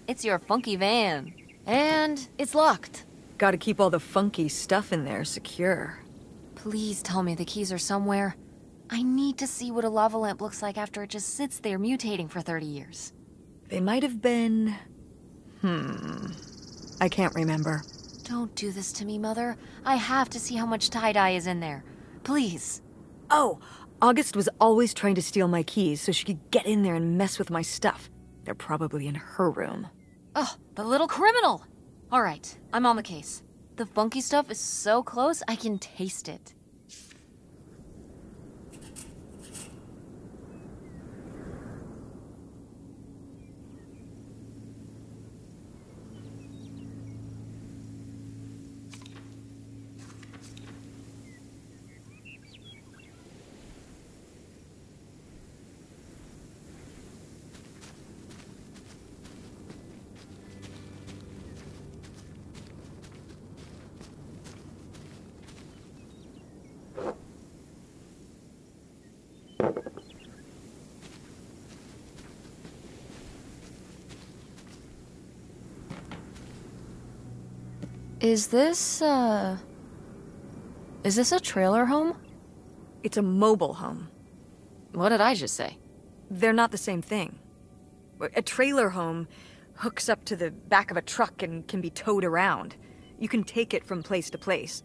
It's your funky van. And it's locked. Gotta keep all the funky stuff in there secure. Please tell me the keys are somewhere. I need to see what a lava lamp looks like after it just sits there mutating for 30 years. They might have been... I can't remember. Don't do this to me, Mother. I have to see how much tie-dye is in there. Please. Oh, August was always trying to steal my keys so she could get in there and mess with my stuff. They're probably in her room. Oh, the little criminal! All right, I'm on the case. The funky stuff is so close, I can taste it. Is this a trailer home? It's a mobile home. What did I just say? They're not the same thing. A trailer home hooks up to the back of a truck and can be towed around. You can take it from place to place.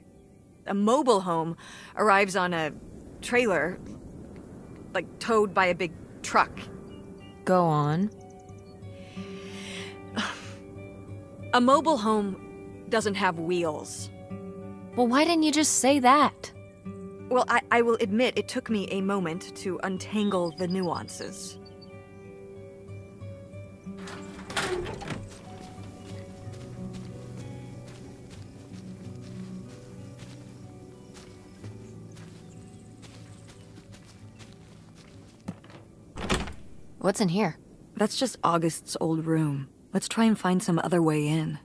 A mobile home arrives on a trailer, like towed by a big truck. Go on. A mobile home doesn't have wheels. Well, why didn't you just say that? Well, I will admit it took me a moment to untangle the nuances. What's in here? That's just August's old room. Let's try and find some other way in.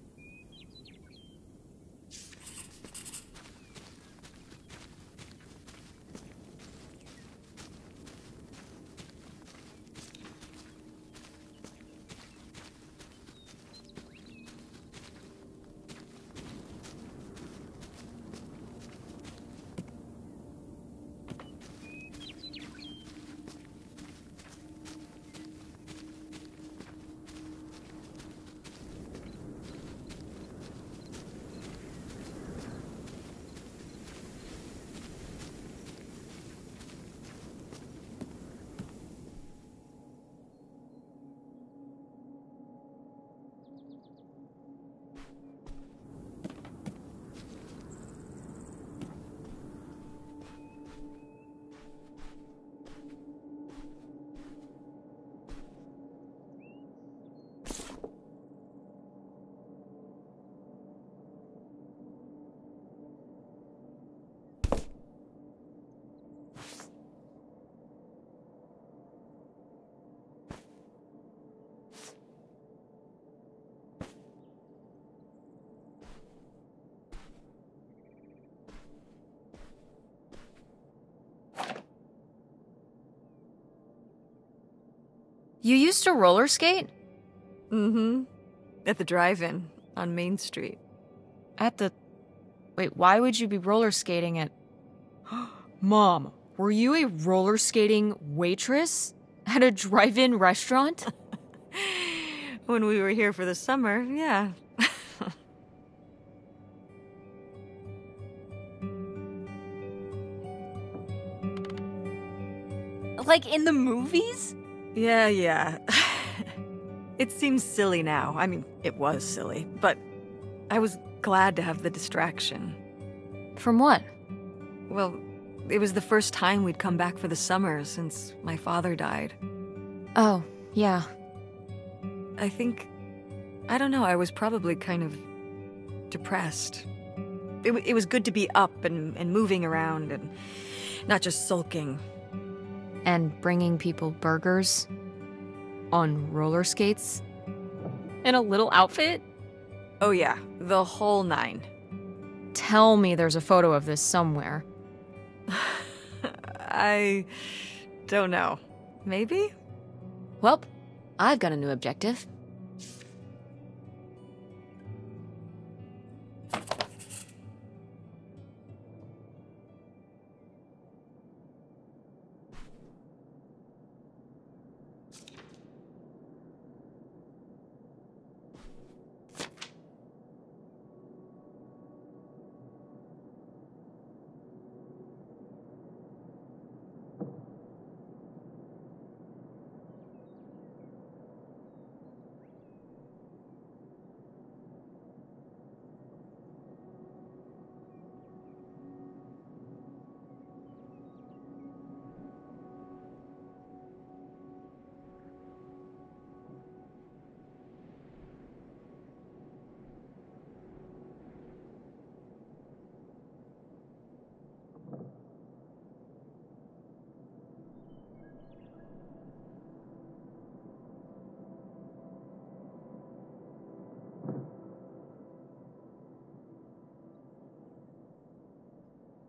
You used to roller skate? Mm-hmm. At the drive-in on Main Street. Wait, why would you be roller skating at... Mom, were you a roller skating waitress at a drive-in restaurant? When we were here for the summer, yeah. Like in the movies? Yeah. It seems silly now. I mean, it was silly, but I was glad to have the distraction. From what? Well, it was the first time we'd come back for the summer since my father died. Oh, yeah. I don't know, I was probably kind of depressed. It was good to be up and moving around and not just sulking. And bringing people burgers? On roller skates? In a little outfit? Oh yeah, the whole 9. Tell me there's a photo of this somewhere. I don't know. Maybe? Welp, I've got a new objective.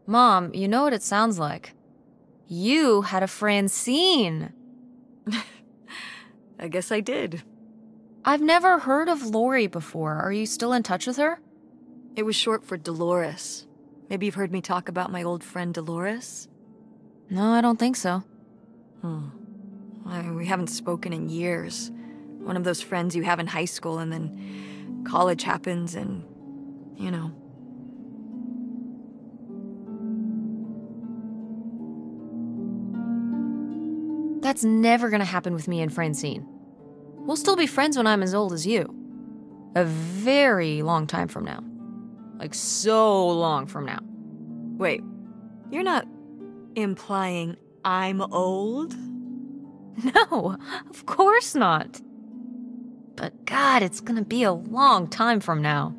Mom, you know what it sounds like. You had a Francine. I guess I did. I've never heard of Lori before. Are you still in touch with her? It was short for Dolores. Maybe you've heard me talk about my old friend Dolores? No, I don't think so. We haven't spoken in years. One of those friends you have in high school and then college happens and, you know. That's never gonna happen with me and Francine. We'll still be friends when I'm as old as you. A very long time from now. Like, so long from now. Wait, you're not implying I'm old? No, of course not. But God, it's gonna be a long time from now.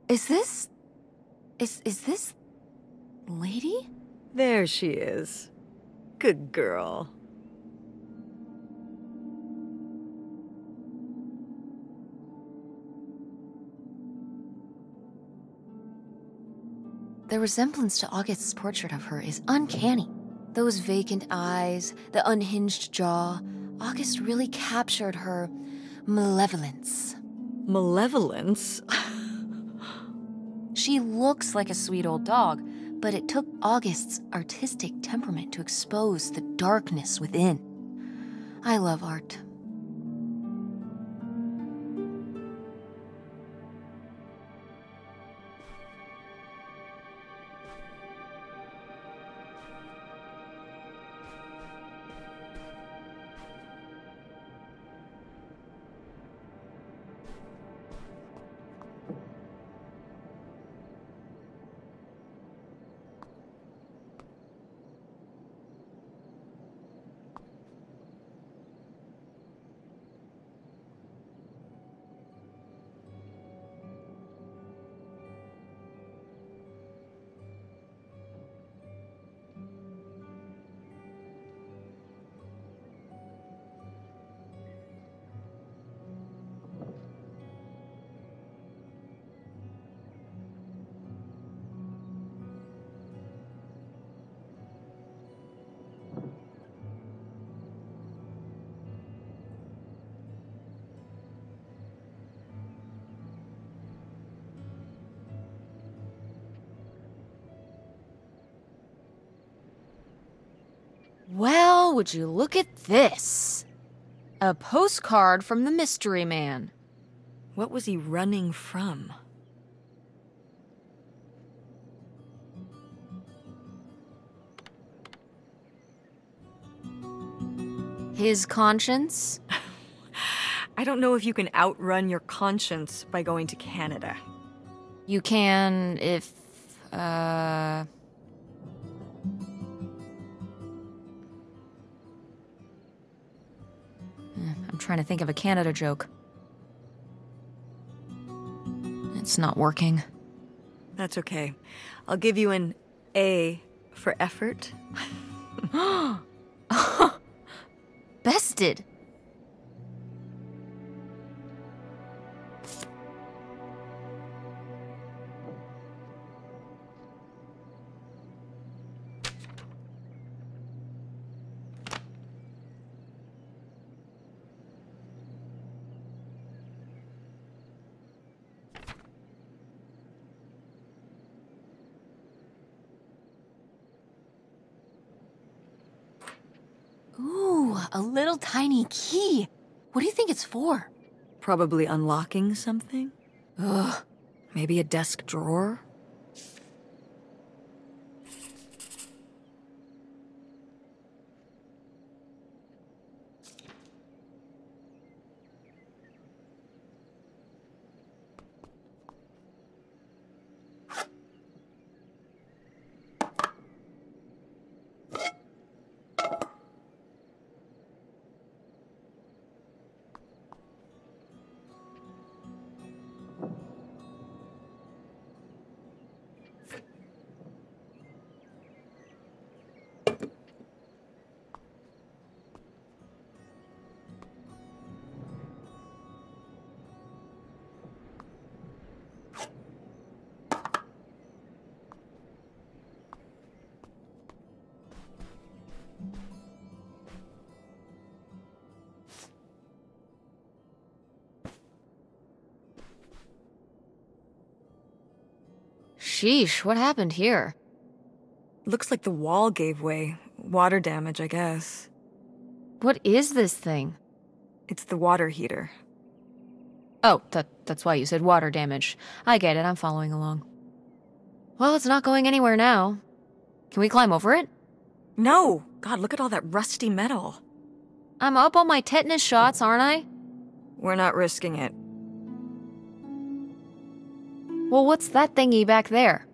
Is this... Is this... lady? There she is. Good girl. The resemblance to August's portrait of her is uncanny. Those vacant eyes, the unhinged jaw, August really captured her malevolence. Malevolence? She looks like a sweet old dog, but it took August's artistic temperament to expose the darkness within. I love art. Well, would you look at this? A postcard from the mystery man. What was he running from? His conscience? I don't know if you can outrun your conscience by going to Canada. You can if, I'm trying to think of a Canada joke. It's not working. That's okay. I'll give you an A for effort. Bested. Ooh, a little tiny key. What do you think it's for? Probably unlocking something? Ugh. Maybe a desk drawer? Sheesh, what happened here? Looks like the wall gave way. Water damage, I guess. What is this thing? It's the water heater. Oh, that's why you said water damage. I get it, I'm following along. Well, it's not going anywhere now. Can we climb over it? No! God, look at all that rusty metal. I'm up on my tetanus shots, aren't I? We're not risking it. Well, what's that thingy back there?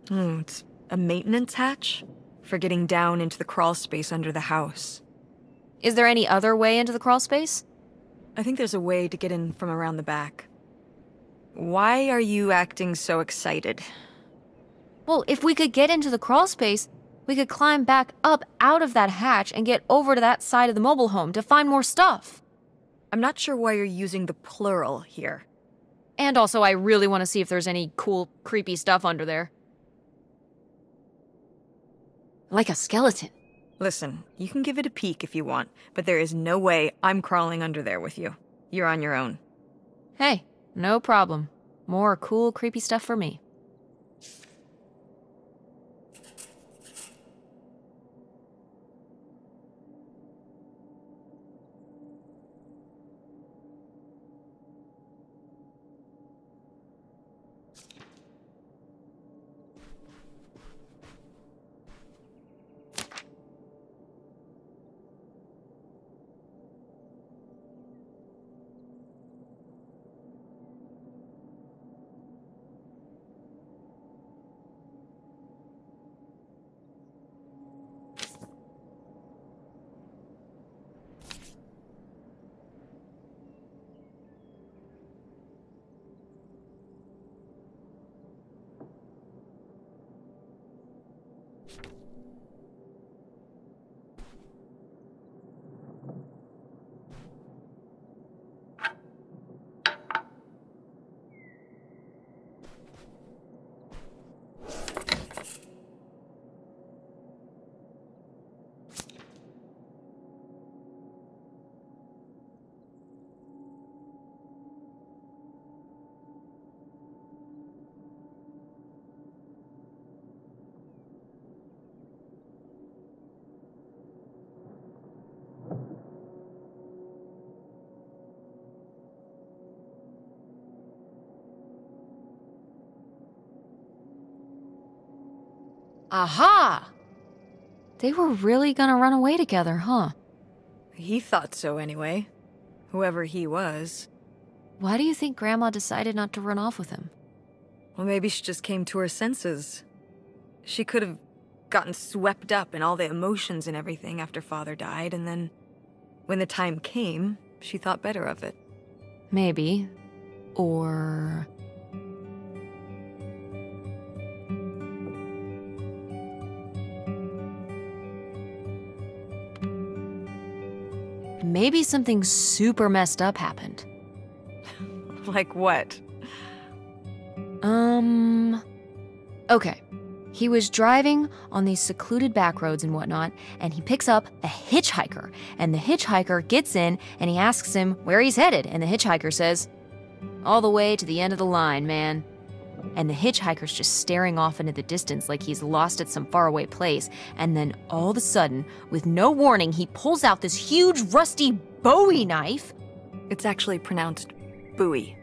It's a maintenance hatch for getting down into the crawl space under the house. Is there any other way into the crawl space? I think there's a way to get in from around the back. Why are you acting so excited? Well, if we could get into the crawl space, we could climb back up out of that hatch and get over to that side of the mobile home to find more stuff. I'm not sure why you're using the plural here. And also, I really want to see if there's any cool, creepy stuff under there. Like a skeleton. Listen, you can give it a peek if you want, but there is no way I'm crawling under there with you. You're on your own. Hey, no problem. More cool, creepy stuff for me. Aha! They were really gonna run away together, huh? He thought so anyway. Whoever he was. Why do you think Grandma decided not to run off with him? Well, maybe she just came to her senses. She could have gotten swept up in all the emotions and everything after Father died, and then when the time came, she thought better of it. Maybe. Or... maybe something super messed up happened. Like what? Okay. He was driving on these secluded back roads and whatnot, and he picks up a hitchhiker. And the hitchhiker gets in, and he asks him where he's headed. And the hitchhiker says, "All the way to the end of the line, man." And the hitchhiker's just staring off into the distance like he's lost at some faraway place. And then all of a sudden, with no warning, he pulls out this huge rusty Bowie knife. It's actually pronounced Bowie.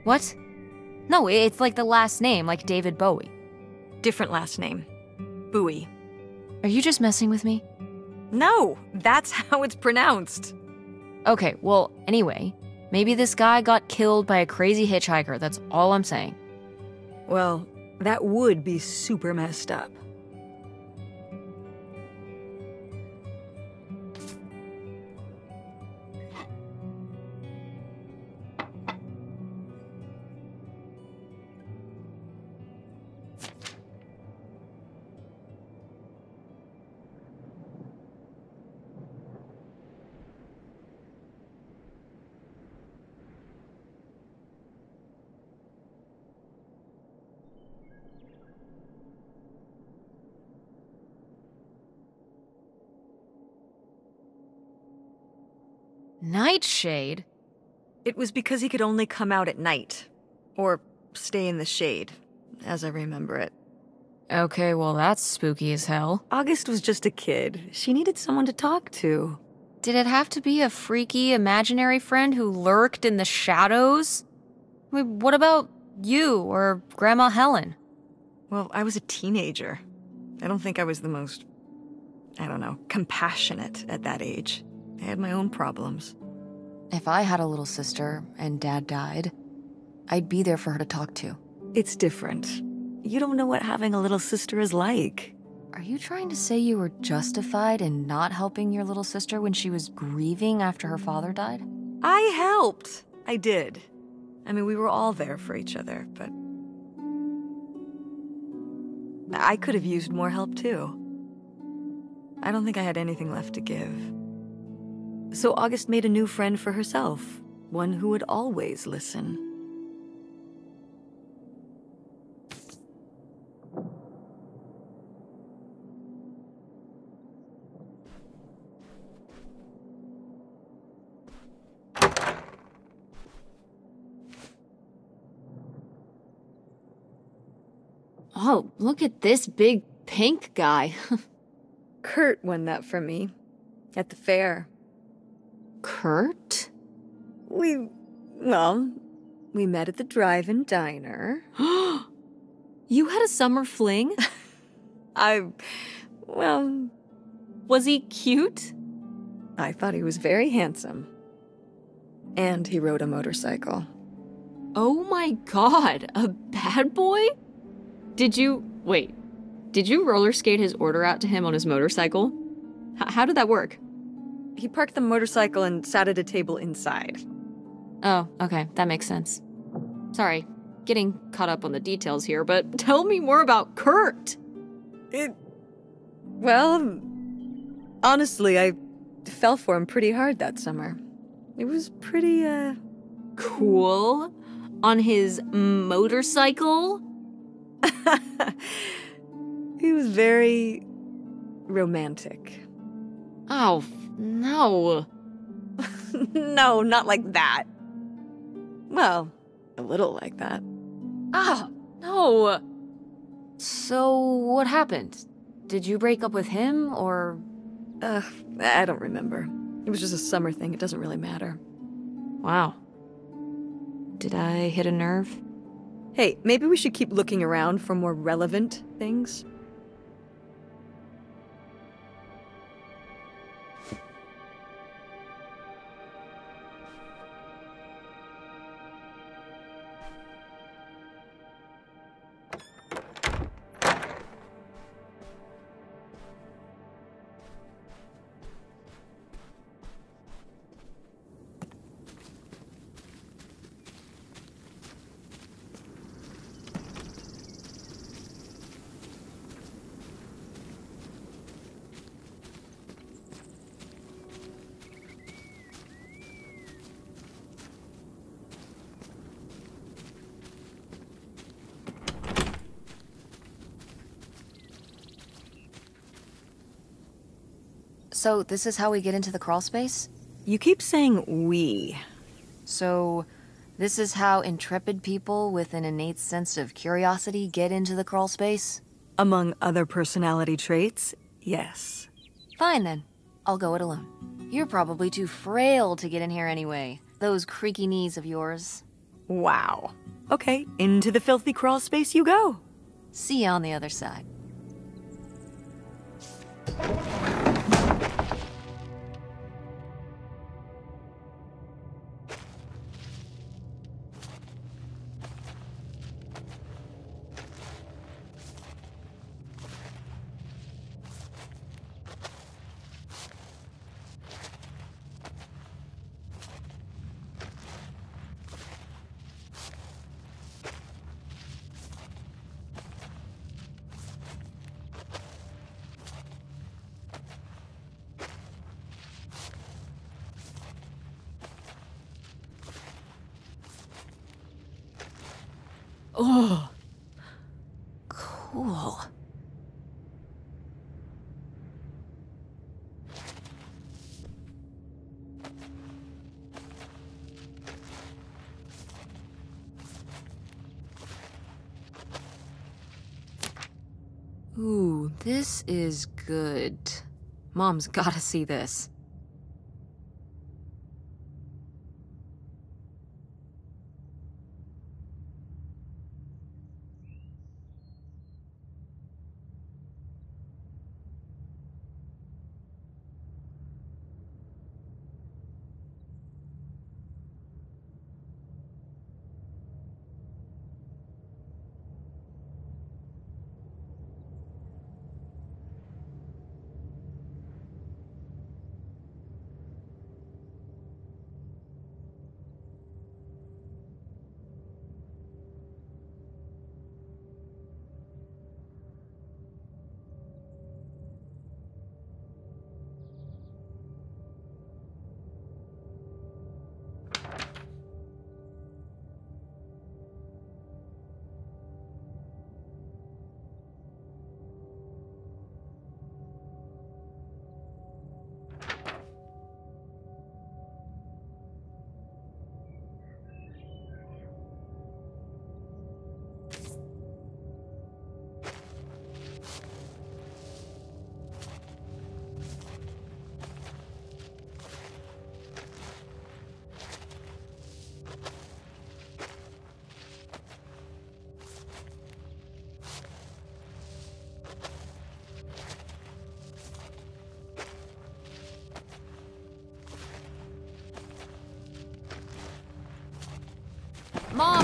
What? No, it's like the last name, like David Bowie. Different last name. Bowie. Are you just messing with me? No, that's how it's pronounced. Okay, well, anyway, maybe this guy got killed by a crazy hitchhiker, that's all I'm saying. Well, that would be super messed up. Nightshade? It was because he could only come out at night. Or stay in the shade, as I remember it. Okay, well that's spooky as hell. August was just a kid. She needed someone to talk to. Did it have to be a freaky, imaginary friend who lurked in the shadows? I mean, what about you or Grandma Helen? Well, I was a teenager. I don't think I was the most, compassionate at that age. I had my own problems. If I had a little sister and Dad died, I'd be there for her to talk to. It's different. You don't know what having a little sister is like. Are you trying to say you were justified in not helping your little sister when she was grieving after her father died? I helped. I did. I mean, we were all there for each other, but I could have used more help too. I don't think I had anything left to give. So August made a new friend for herself, one who would always listen. Oh, look at this big pink guy. Kurt won that from me. At the fair. Kurt? We met at the drive-in diner. You had a summer fling? Was he cute? I thought he was very handsome. And he rode a motorcycle. Oh my god, a bad boy? Did you roller skate his order out to him on his motorcycle? How did that work? He parked the motorcycle and sat at a table inside. Oh, okay, that makes sense. Sorry, getting caught up on the details here, but tell me more about Kurt! Honestly, I fell for him pretty hard that summer. It was pretty, Cool? On his motorcycle? He was very romantic. Oh, no. No, not like that. Well, a little like that. Oh, no. So, what happened? Did you break up with him, or... I don't remember. It was just a summer thing. It doesn't really matter. Wow. Did I hit a nerve? Hey, maybe we should keep looking around for more relevant things. So, this is how we get into the crawl space? You keep saying we. So, this is how intrepid people with an innate sense of curiosity get into the crawl space? Among other personality traits, yes. Fine then. I'll go it alone. You're probably too frail to get in here anyway. Those creaky knees of yours. Wow. Okay, into the filthy crawl space you go. See you on the other side. Oh, cool. Ooh, this is good. Mom's gotta see this.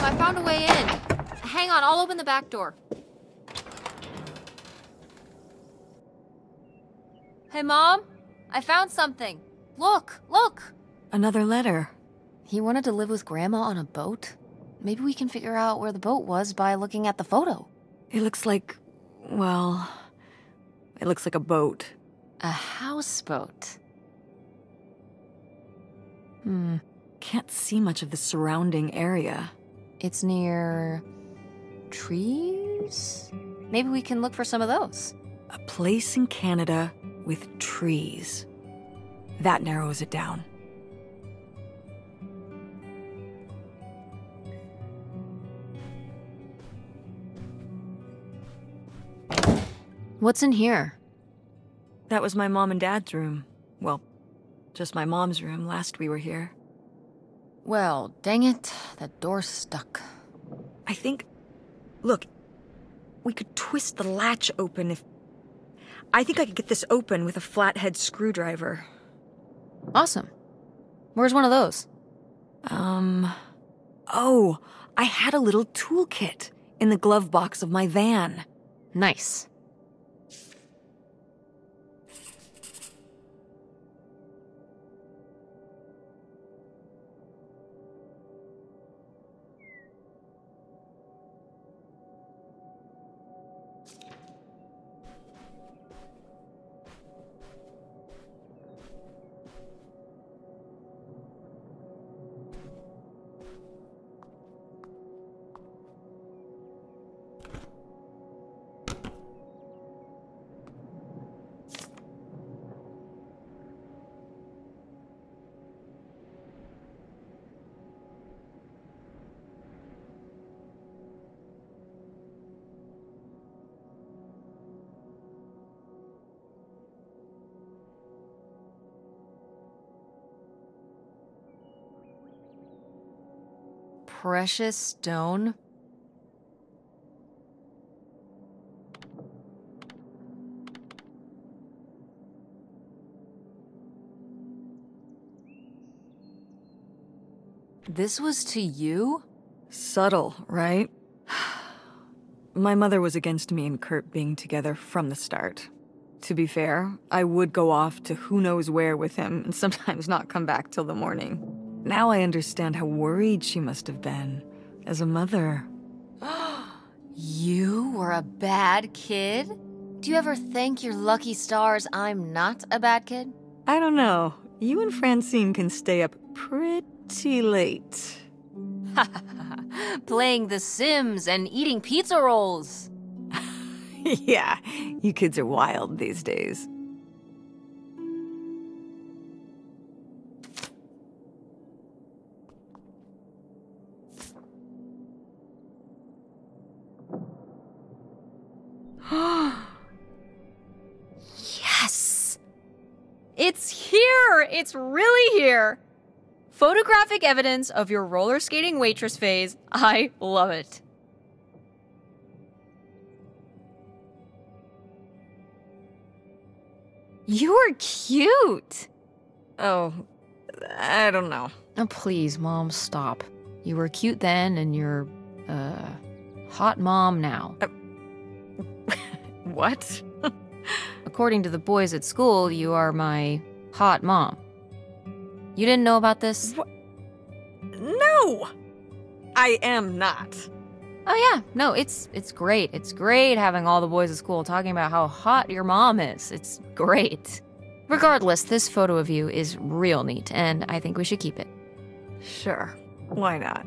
I found a way in. Hang on, I'll open the back door. Hey, Mom? I found something. Look, look! Another letter. He wanted to live with Grandma on a boat? Maybe we can figure out where the boat was by looking at the photo. It looks like, well, it looks like a boat. A houseboat. Can't see much of the surrounding area. It's near trees? Maybe we can look for some of those. A place in Canada with trees. That narrows it down. What's in here? That was my mom and dad's room. Well, just my mom's room last we were here. Well, dang it, that door's stuck. I think... Look, we could twist the latch open if... I think I could get this open with a flathead screwdriver. Awesome. Where's one of those? Oh, I had a little toolkit in the glove box of my van. Nice. Precious stone? This was to you? Subtle, right? My mother was against me and Kurt being together from the start. To be fair, I would go off to who knows where with him and sometimes not come back till the morning. Now I understand how worried she must have been as a mother. You were a bad kid? Do you ever thank your lucky stars I'm not a bad kid? I don't know. You and Francine can stay up pretty late. Playing The Sims and eating pizza rolls. Yeah, you kids are wild these days. Yes! It's here! It's really here! Photographic evidence of your roller skating waitress phase. I love it. You were cute! Oh, I don't know. Oh, please, Mom, stop. You were cute then, and you're, hot mom now. What? According to the boys at school, you are my hot mom. You didn't know about this? What? No! I am not. Oh yeah, no, it's great. It's great having all the boys at school talking about how hot your mom is. It's great. Regardless, this photo of you is real neat, and I think we should keep it. Sure. Why not?